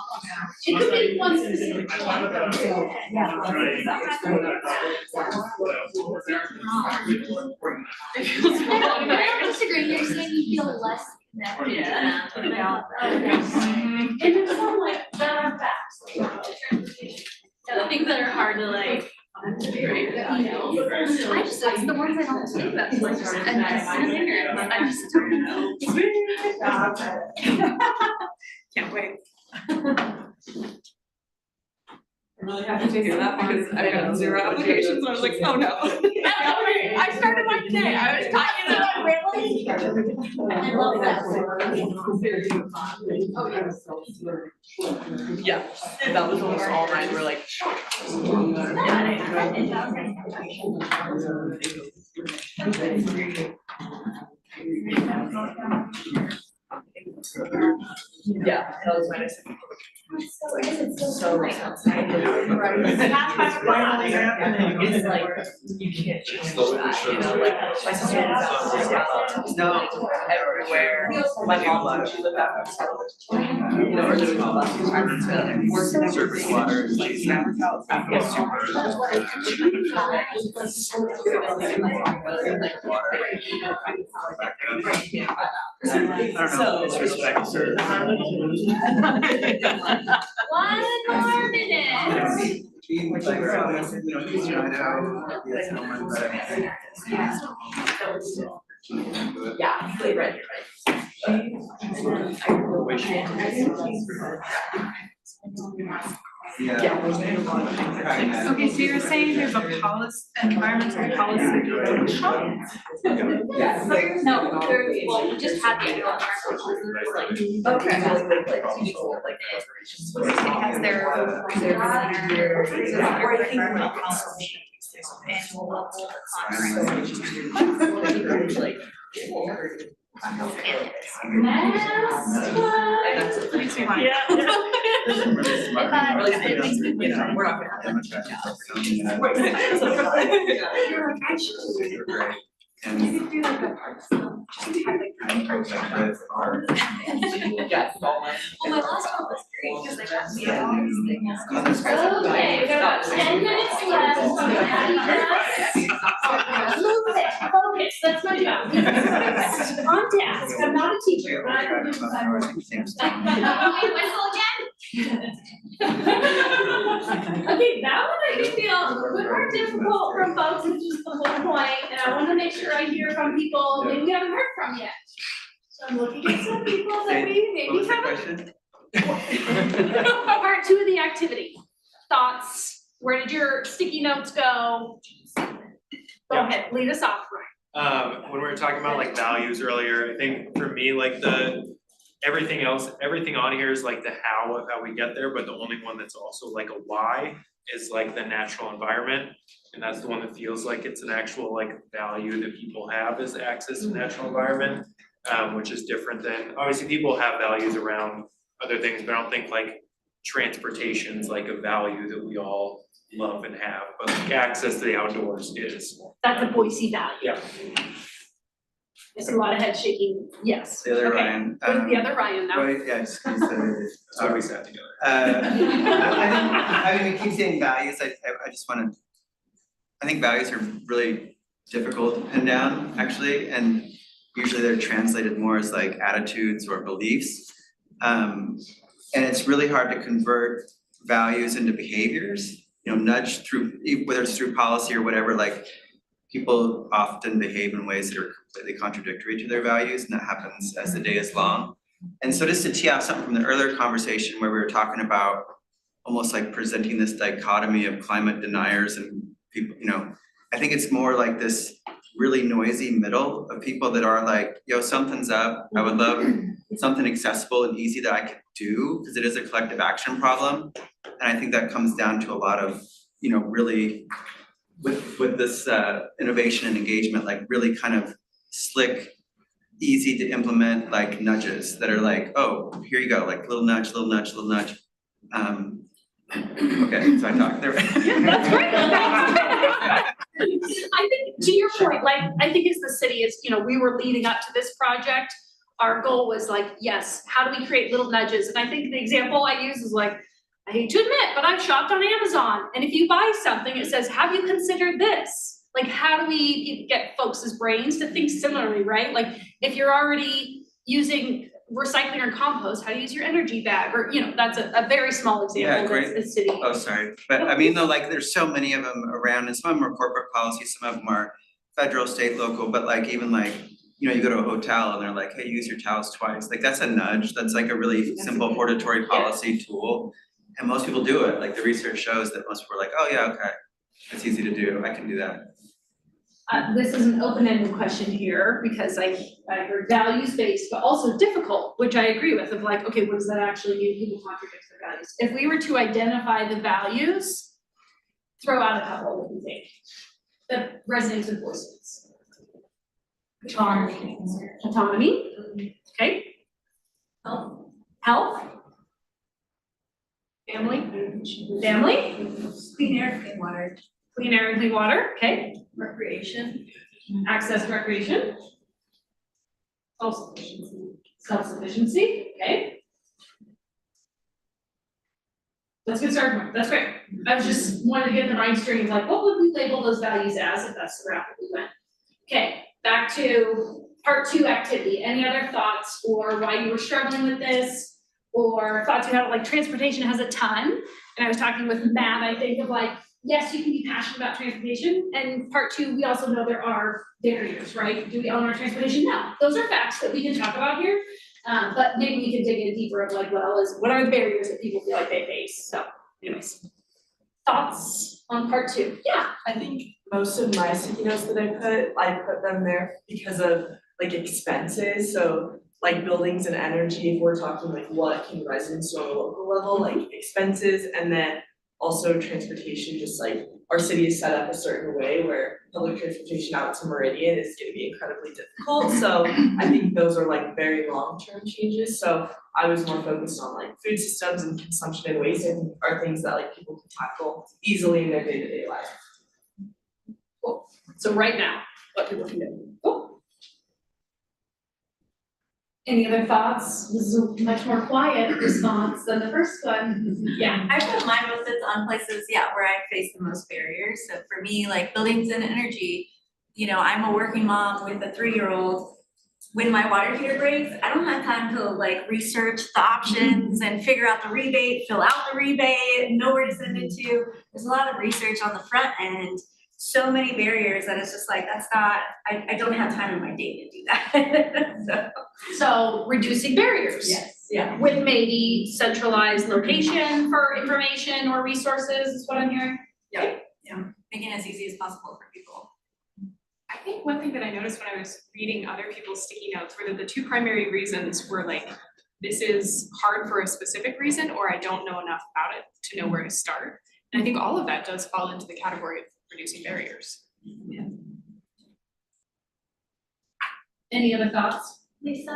[SPEAKER 8] It could be one specific one.
[SPEAKER 25] I disagree, you're saying you feel less connected.
[SPEAKER 8] Yeah. And there's some like that are facts.
[SPEAKER 25] The things that are hard to like. I just, that's the ones I don't think about, like, I'm ignorant, I just don't know.
[SPEAKER 14] Can't wait. I'm really happy to hear that because I got 0 applications and I was like, oh no. I started mine today, I was talking to them, really?
[SPEAKER 25] I love that.
[SPEAKER 15] Yeah, that was almost all mine, we're like. Yeah, that was mine. So.
[SPEAKER 14] It's like, you can't change that, you know, like, my sister was out, no, everywhere, my mom, she lived out of you know, or living all that, worked in surface water, like, never felt,
[SPEAKER 10] So it's respect, sir.
[SPEAKER 25] 1 more minute.
[SPEAKER 15] Yeah, really right, you're right.
[SPEAKER 14] Okay, so you're saying there's a policy, environmental policy workshop?
[SPEAKER 8] Yes. No, there, well, we just had the annual environmental, like.
[SPEAKER 14] Okay.
[SPEAKER 8] Has their
[SPEAKER 22] You could do like a park film, just have like. Yes.
[SPEAKER 8] Well, my last one was great because I got to see all these things. Okay, we got about 10 minutes left, so move it, focus, that's my job. On task, I'm not a teacher, but I can do 5 more. Whistle again? Okay, that one I can feel a little bit more difficult from folks, which is the whole point, and I wanna make sure I hear from people maybe we haven't heard from yet. So I'm looking at some people that we maybe haven't. Part 2 of the activity, thoughts, where did your sticky notes go? Go ahead, lead us off, Ryan.
[SPEAKER 10] When we were talking about like values earlier, I think for me, like everything on here is like the how of how we get there, but the only one that's also like a why is like the natural environment. And that's the one that feels like it's an actual like value that people have is access to natural environment, which is different than, obviously people have values around other things, but I don't think like transportation's like a value that we all love and have, but like access to the outdoors is.
[SPEAKER 8] That's a Boise value.
[SPEAKER 10] Yeah.
[SPEAKER 8] There's a lot of head shaking, yes.
[SPEAKER 11] The other
[SPEAKER 8] Okay.
[SPEAKER 11] Ryan.
[SPEAKER 8] Who's the other Ryan now?
[SPEAKER 11] Right, yeah, just gonna say.
[SPEAKER 10] That's why we sat together.
[SPEAKER 11] I mean, we keep saying values, I just wanna, I think values are really difficult to pin down, actually, and usually they're translated more as like attitudes or beliefs. And it's really hard to convert values into behaviors, nudge through, whether it's through policy or whatever, like people often behave in ways that are completely contradictory to their values, and that happens as the day is long. And so just to tee off something from the earlier conversation where we were talking about almost like presenting this dichotomy of climate deniers and people, I think it's more like this really noisy middle of people that are like, yo, something's up, I would love something accessible and easy that I could do, because it is a collective action problem. And I think that comes down to a lot of, really with this innovation and engagement, like really kind of slick, easy to implement like nudges that are like, oh, here you go, like little nudge, little nudge, little nudge. Okay, so I talked there.
[SPEAKER 8] Yeah, that's great. I think to your point, like, I think as the city is, we were leading up to this project, our goal was like, yes, how do we create little nudges? And I think the example I use is like, I hate to admit, but I've shopped on Amazon, and if you buy something, it says, have you considered this? Like, how do we get folks' brains to think similarly, right? Like, if you're already using recycling or compost, how do you use your energy bag? Or, that's a very small example
[SPEAKER 11] great.
[SPEAKER 8] that's the city.
[SPEAKER 11] Oh, sorry, but I mean, though, like, there's so many of them around, and some of them are corporate policy, some of them are federal, state, local, but like, even like, you go to a hotel and they're like, hey, use your towels twice, like, that's a nudge, that's like a really simple hortatory policy tool. And most people do it, like the research shows that most people are like, oh yeah, okay, it's easy to do, I can do that.
[SPEAKER 8] This is an open-ended question here, because I heard values-based, but also difficult, which I agree with, of like, okay, what does that actually mean? People contradict their values. If we were to identify the values, throw out a couple, what do you think? That resonates with voices. Autonomy. Autonomy, okay. Health. Family.
[SPEAKER 22] Clean air, clean water.
[SPEAKER 8] Clean air and clean water, okay.
[SPEAKER 22] Recreation.
[SPEAKER 8] Access to recreation. Self-sufficiency, okay. That's a good starting point, that's great. I was just wanted to get the mind stream, like, what would we label those values as if that's the route that we went? Okay, back to part 2 activity. Any other thoughts or why you were struggling with this? Or thoughts you had, like transportation has a ton. And I was talking with Matt, I think, of like, yes, you can be passionate about transportation. And part 2, we also know there are barriers, right? Do we own our transportation? No. Those are facts that we can talk about here. But maybe we can dig in deeper of like, what are the barriers that people feel like they face? So Anyways, thoughts on part 2? Yeah.
[SPEAKER 15] I think most of my sticky notes that I put them there because of like expenses, so like buildings and energy, if we're talking like what can residents do on a local level, like expenses, and then also transportation, just like our city is set up a certain way where public transportation out to Meridian is gonna be incredibly difficult, so I think those are like very long-term changes, so I was more focused on like food systems and consumption and waste, I think are things that like people can tackle easily in their day-to-day life.
[SPEAKER 8] Cool. So right now, what people can do. Cool. Any other thoughts? This is a much more quiet response than the first one. Yeah.
[SPEAKER 18] I put mine most on places, where I face the most barriers. So for me, like buildings and energy, I'm a working mom with a 3-year-old. When my water heater breaks, I don't have time to like research the options and figure out the rebate, fill out the rebate, know where to send it to. There's a lot of research on the front end. So many barriers that it's just like, I don't have time in my day to do that.
[SPEAKER 8] So reducing barriers.
[SPEAKER 18] Yes.
[SPEAKER 8] Yeah. With maybe centralized location for information or resources is what I'm hearing.
[SPEAKER 18] Yeah, making it as easy as possible for people.
[SPEAKER 16] I think one thing that I noticed when I was reading other people's sticky notes were that the 2 primary reasons were like, this is hard for a specific reason, or I don't know enough about it to know where to start. And I think all of that does fall into the category of reducing barriers.
[SPEAKER 8] Yeah. Any other thoughts?
[SPEAKER 2] Lisa?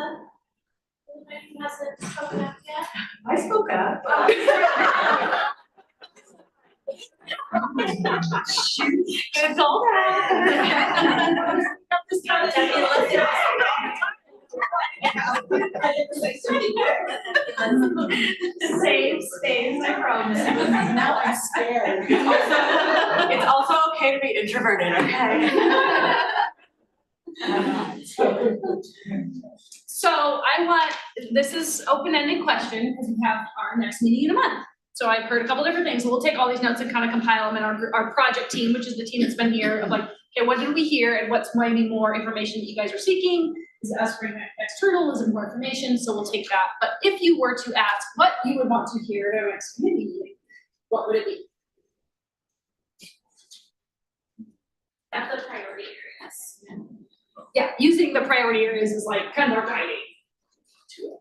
[SPEAKER 2] Anybody hasn't spoken up yet?
[SPEAKER 7] I spoke up.
[SPEAKER 2] Shoot, it's all right. Same, I promise.
[SPEAKER 7] Now I'm scared.
[SPEAKER 26] It's also okay to be introverted, okay?
[SPEAKER 8] So this is open-ended question because we have our next meeting in a month. So I've heard a couple different things. So we'll take all these notes and kind of compile them in our project team, which is the team that's been here of like, okay, what did we hear and what's maybe more information that you guys are seeking? Is it us bringing external? Is it more information? So we'll take that. But if you were to ask what you would want to hear at our next committee meeting, what would it be?
[SPEAKER 2] At the priority areas.
[SPEAKER 8] Yeah, using the priority areas is like kind of our guiding tool.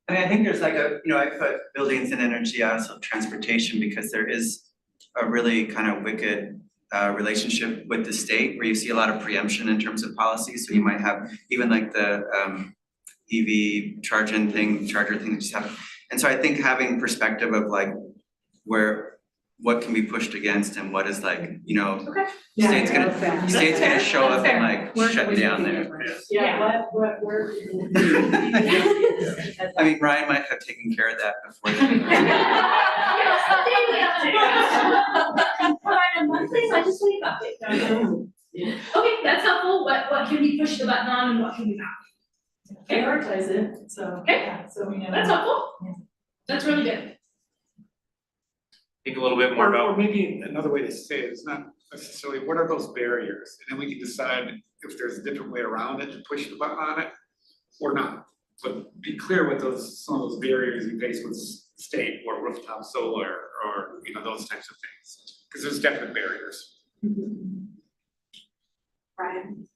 [SPEAKER 11] I mean, I think there's like I put buildings and energy, also transportation, because there is a really kind of wicked relationship with the state where you see a lot of preemption in terms of policy. So you might have even like the EV charger thing that just happened. And so I think having perspective of like what can be pushed against and what is like, state's gonna show up and like shut down there.
[SPEAKER 7] Yeah, where.
[SPEAKER 11] I mean, Ryan might have taken care of that before.
[SPEAKER 8] I just want to update. Okay, that's helpful. What can we push the button on and what can we not?
[SPEAKER 7] Prioritize it, so.
[SPEAKER 8] Okay.
[SPEAKER 7] Yeah, so we know.
[SPEAKER 8] That's helpful. That's really good.
[SPEAKER 10] Think a little bit more about.
[SPEAKER 19] Or maybe another way to say it is not necessarily what are those barriers, and then we can decide if there's a different way around it to push the button on it or not. But be clear what some of those barriers you face with state or rooftop solar or those types of things, because there's definite barriers.
[SPEAKER 7] Brian?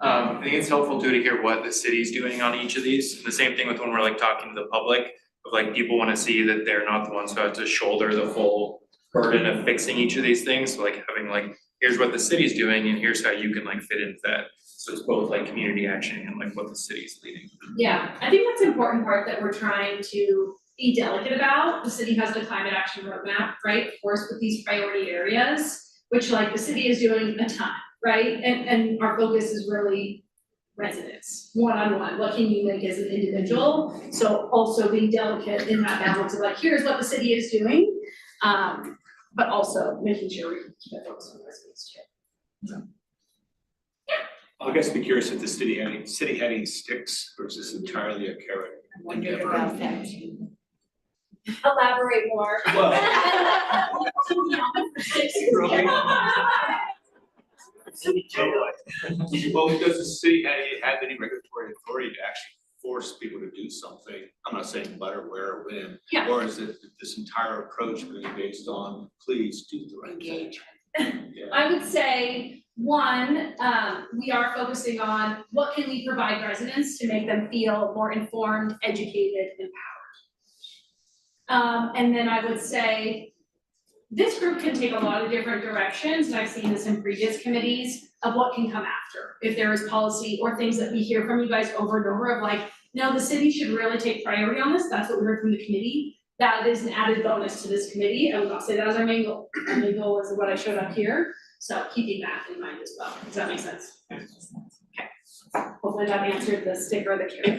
[SPEAKER 10] I think it's helpful too to hear what the city's doing on each of these. And the same thing with when we're like talking to the public, of like people want to see that they're not the ones who have to shoulder the full burden of fixing each of these things. So like having like, here's what the city's doing and here's how you can like fit into that. So it's both like community action and like what the city's leading.
[SPEAKER 8] Yeah, I think that's an important part that we're trying to be delicate about. The city has the climate action roadmap, right? Of course, with these priority areas, which like the city is doing a ton, right? And our focus is really residents, one-on-one, what can you make as an individual? So also being delicate in that balance of like, here's what the city is doing, but also making sure we keep it focused on residents too. So.
[SPEAKER 4] I guess I'd be curious if the city had any sticks versus entirely a carrot.
[SPEAKER 7] I wondered about that too.
[SPEAKER 8] Elaborate more.
[SPEAKER 4] Well, because the city had any regulatory authority to actually force people to do something? I'm not saying but or where or when.
[SPEAKER 6] Yeah.
[SPEAKER 4] Or is it this entire approach really based on, please do the right thing? Yeah.
[SPEAKER 6] I would say, one, we are focusing on what can we provide residents to make them feel more informed, educated, empowered. And then I would say, this group can take a lot of different directions, and I've seen this in previous committees, of what can come after. If there is policy or things that we hear from you guys over and over of like, no, the city should really take priority on this, that's what we heard from the committee. That is an added bonus to this committee. I would not say that as our main goal. Our main goal is what I showed up here. So keeping that in mind as well. Does that make sense? Okay. Hopefully that answered the sticker that came.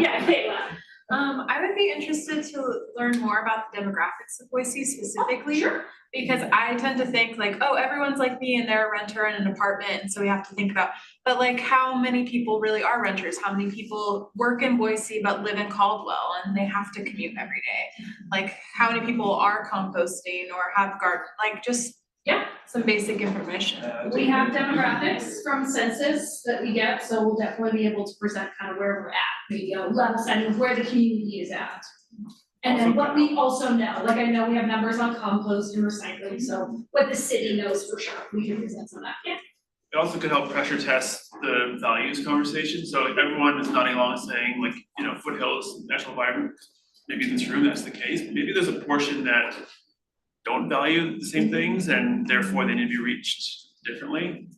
[SPEAKER 6] Yeah, Kayla.
[SPEAKER 14] I would be interested to learn more about the demographics of Boise specifically.
[SPEAKER 6] Sure.
[SPEAKER 14] Because I tend to think like, oh, everyone's like me and they're a renter in an apartment, and so we have to think about, but like how many people really are renters? How many people work in Boise but live in Caldwell and they have to commute every day? Like how many people are composting or have garden, like just, yeah, some basic information.
[SPEAKER 6] We have demographics from census that we get, so we'll definitely be able to present kind of where we're at, maybe a level setting of where the community is at. And then what we also know, like I know we have numbers on compost and recycling, so what the city knows for sure, we can present some of that, yeah.
[SPEAKER 10] It also could help pressure test the values conversation, so if everyone is nodding along saying like, you know, foothills, national environment, maybe in this room that's the case, but maybe there's a portion that don't value the same things and therefore they need to be reached differently.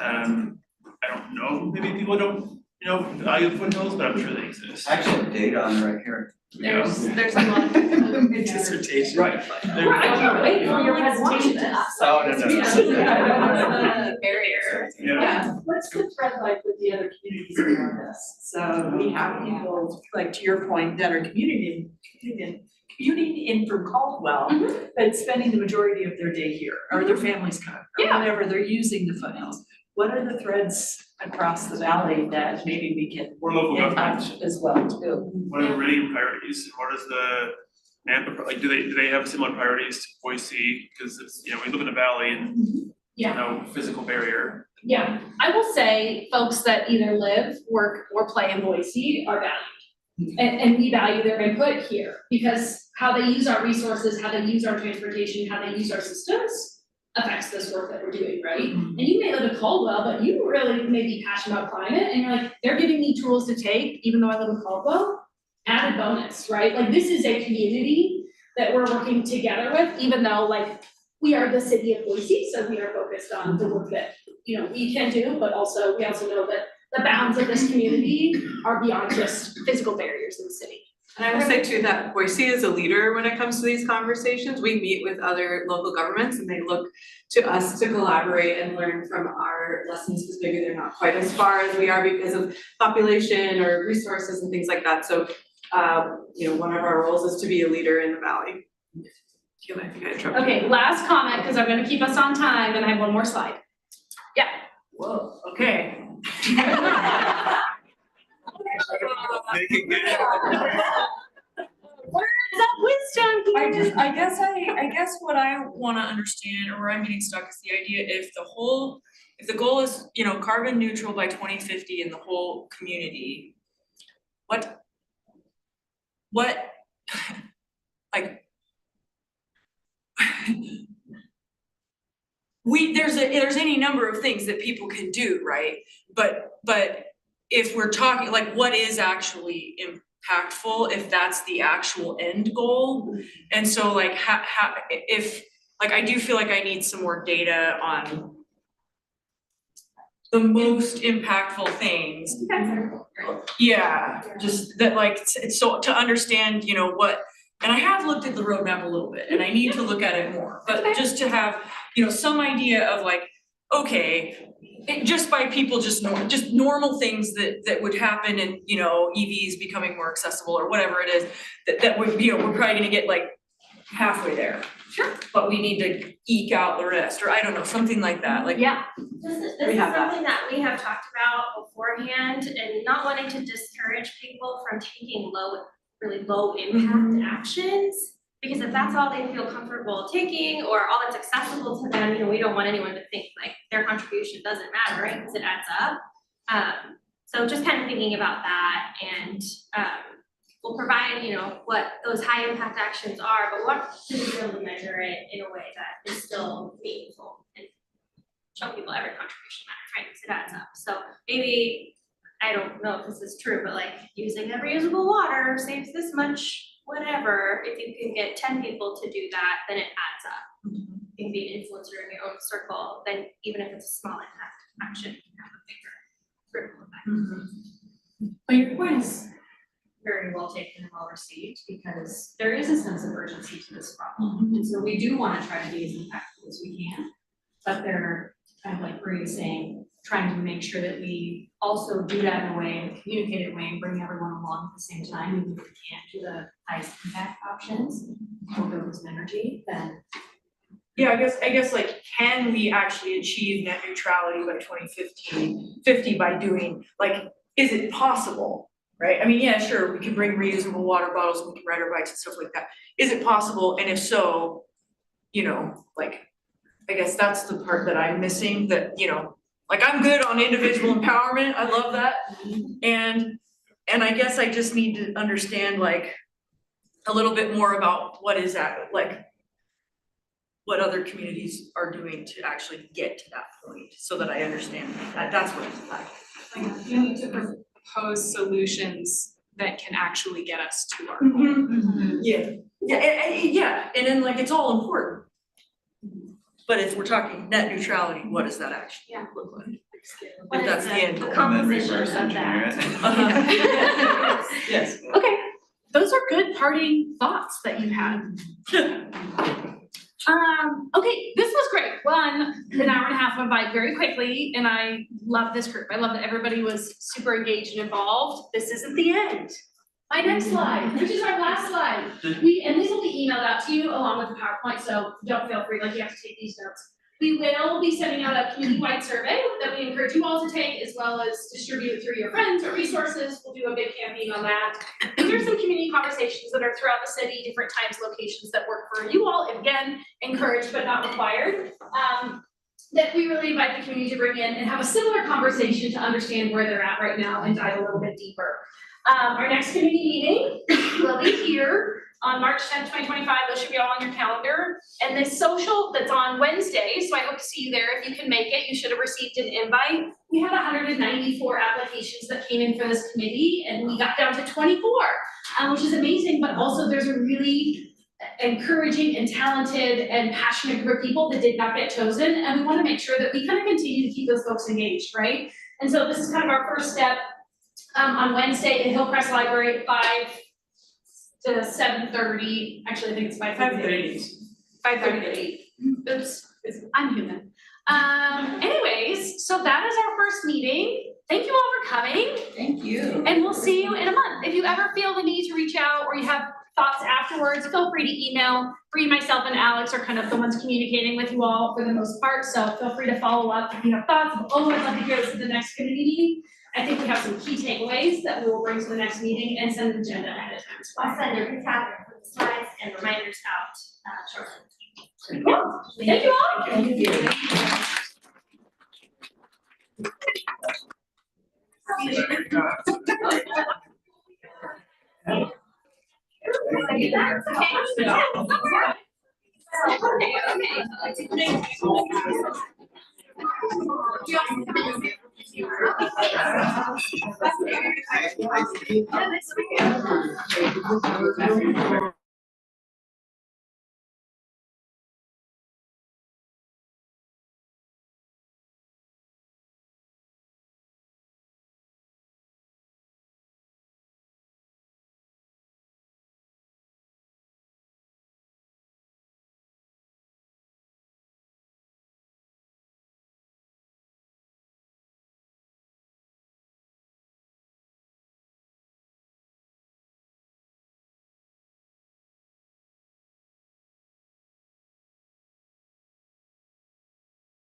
[SPEAKER 10] I don't know, maybe people don't, you know, value the foothills, but I'm sure they exist.
[SPEAKER 11] I actually have data on it right here.
[SPEAKER 14] There's a lot of
[SPEAKER 10] dissertation. Right.
[SPEAKER 6] I can't wait for your presentation.
[SPEAKER 11] Oh, no.
[SPEAKER 14] Barrier.
[SPEAKER 10] Yeah.
[SPEAKER 7] What's the thread like with the other communities around us? So we have people, like to your point, that are commuting in from Caldwell, but spending the majority of their day here, or their families come, or whenever they're using the foothills. What are the threads across the valley that maybe we can
[SPEAKER 10] Or local
[SPEAKER 7] impact
[SPEAKER 10] government.
[SPEAKER 7] as well too?
[SPEAKER 10] What are the really priorities? What is the NAMPA, like, do they have similar priorities to Boise? Because it's, you know, we live in a valley and
[SPEAKER 6] Yeah.
[SPEAKER 10] no physical barrier.
[SPEAKER 6] Yeah, I will say folks that either live, work, or play in Boise are valued. And we value their input here because how they use our resources, how they use our transportation, how they use our systems affects this work that we're doing, right? And you may live in Caldwell, but you really may be passionate about climate and you're like, they're giving me tools to take, even though I live in Caldwell, added bonus, right? Like this is a community that we're working together with, even though like we are the city of Boise, so we are focused on the work that, you know, we can do, but also we also know that the bounds of this community are beyond just physical barriers in the city.
[SPEAKER 16] And I would say too that Boise is a leader when it comes to these conversations. We meet with other local governments and they look to us to collaborate and learn from our lessons because maybe they're not quite as far as we are because of population or resources and things like that. So, you know, one of our roles is to be a leader in the valley. I think I interrupted.
[SPEAKER 6] Okay, last comment, because I'm gonna keep us on time and I have one more slide. Yeah.
[SPEAKER 7] Whoa, okay.
[SPEAKER 6] Words of wisdom here.
[SPEAKER 1] I guess what I wanna understand, or where I'm getting stuck, is the idea if the goal is, you know, carbon neutral by 2050 in the whole community, what, like, there's any number of things that people can do, right? But if we're talking, like, what is actually impactful if that's the actual end goal? And so like how if, like, I do feel like I need some more data on the most impactful things. Yeah, just that, like, so to understand, you know, what, and I have looked at the roadmap a little bit and I need to look at it more, but just to have, you know, some idea of like, okay, just by people just normal things that would happen, and you know, EVs becoming more accessible or whatever it is, that would, you know, we're probably gonna get like halfway there. Sure. But we need to eke out the rest, or I don't know, something like that, like.
[SPEAKER 6] Yeah.
[SPEAKER 2] This is something that we have talked about beforehand, and not wanting to discourage people from taking really low impact actions. Because if that's all they feel comfortable taking, or all that's accessible to them, you know, we don't want anyone to think like their contribution doesn't matter, right? Because it adds up. So just kind of thinking about that and we'll provide, you know, what those high impact actions are, but what should we be able to measure it in a way that is still meaningful and show people every contribution matters, right? Because it adds up. So maybe, I don't know if this is true, but like using the reusable water saves this much, whatever. If you can get 10 people to do that, then it adds up. You can be an influencer in your own circle, then even if it's a small impact action, you can have a bigger ripple effect.
[SPEAKER 6] But your point is very well taken and well received, because there is a sense of urgency to this problem. And so we do want to try to be as impactful as we can, but they're kind of like Bree is saying, trying to make sure that we also do that in a way, a communicated way, and bring everyone along at the same time, even if we can't do the highest impact options, or build some energy, then.
[SPEAKER 1] Yeah, I guess like, can we actually achieve net neutrality by 2050 by doing, like, is it possible, right? I mean, yeah, sure, we can bring reusable water bottles, we can ride our bikes and stuff like that. Is it possible? And if so, you know, like, I guess that's the part that I'm missing, that, you know, like, I'm good on individual empowerment, I love that. And I guess I just need to understand like a little bit more about what is that, like, what other communities are doing to actually get to that point, so that I understand that that's what it's like.
[SPEAKER 16] Like, you need to propose solutions that can actually get us to our
[SPEAKER 1] goal. Yeah, and then like, it's all important. But if we're talking net neutrality, what does that actually look like? If that's the end goal.
[SPEAKER 2] Composition of that.
[SPEAKER 1] Yes.
[SPEAKER 8] Okay, those are good parting thoughts that you had. Okay, this was great. An hour and a half went by very quickly, and I love this group. I love that everybody was super engaged and involved. This isn't the end. My next slide, which is our last slide. And these will be emailed out to you along with the PowerPoint, so don't feel free, like you have to take these notes. We will be sending out a community-wide survey that we encourage you all to take, as well as distribute through your friends or resources. We'll do a big campaign on that. These are some community conversations that are throughout the city, different times, locations that work for you all. And again, encouraged but not required. That we really invite the community to bring in and have a similar conversation to understand where they're at right now and dive a little bit deeper. Our next community meeting will be here on March 10th, 2025. Those should be all on your calendar. And this social that's on Wednesday, so I hope to see you there. If you can make it, you should have received an invite. We had 194 applications that came in for this committee, and we got down to 24, which is amazing, but also there's a really encouraging and talented and passionate group of people that did not get chosen, and we want to make sure that we kind of continue to keep those folks engaged, right? And so this is kind of our first step on Wednesday at Hillcrest Library at 5 to 7:30. Actually, I think it's 5:30. 5:30 to 8. Oops, I'm human. Anyways, so that is our first meeting. Thank you all for coming.
[SPEAKER 22] Thank you.
[SPEAKER 8] And we'll see you in a month. If you ever feel the need to reach out or you have thoughts afterwards, feel free to email. Bree, myself, and Alex are kind of the ones communicating with you all for the most part, so feel free to follow up if you have thoughts. Oh, I'd love to hear this at the next committee meeting. I think we have some key takeaways that we will bring to the next meeting and send an agenda ahead of time.
[SPEAKER 2] I'll send a recap of the slides and reminders out shortly.
[SPEAKER 8] Cool. Thank you all.
[SPEAKER 22] Thank you.
[SPEAKER 2] Okay.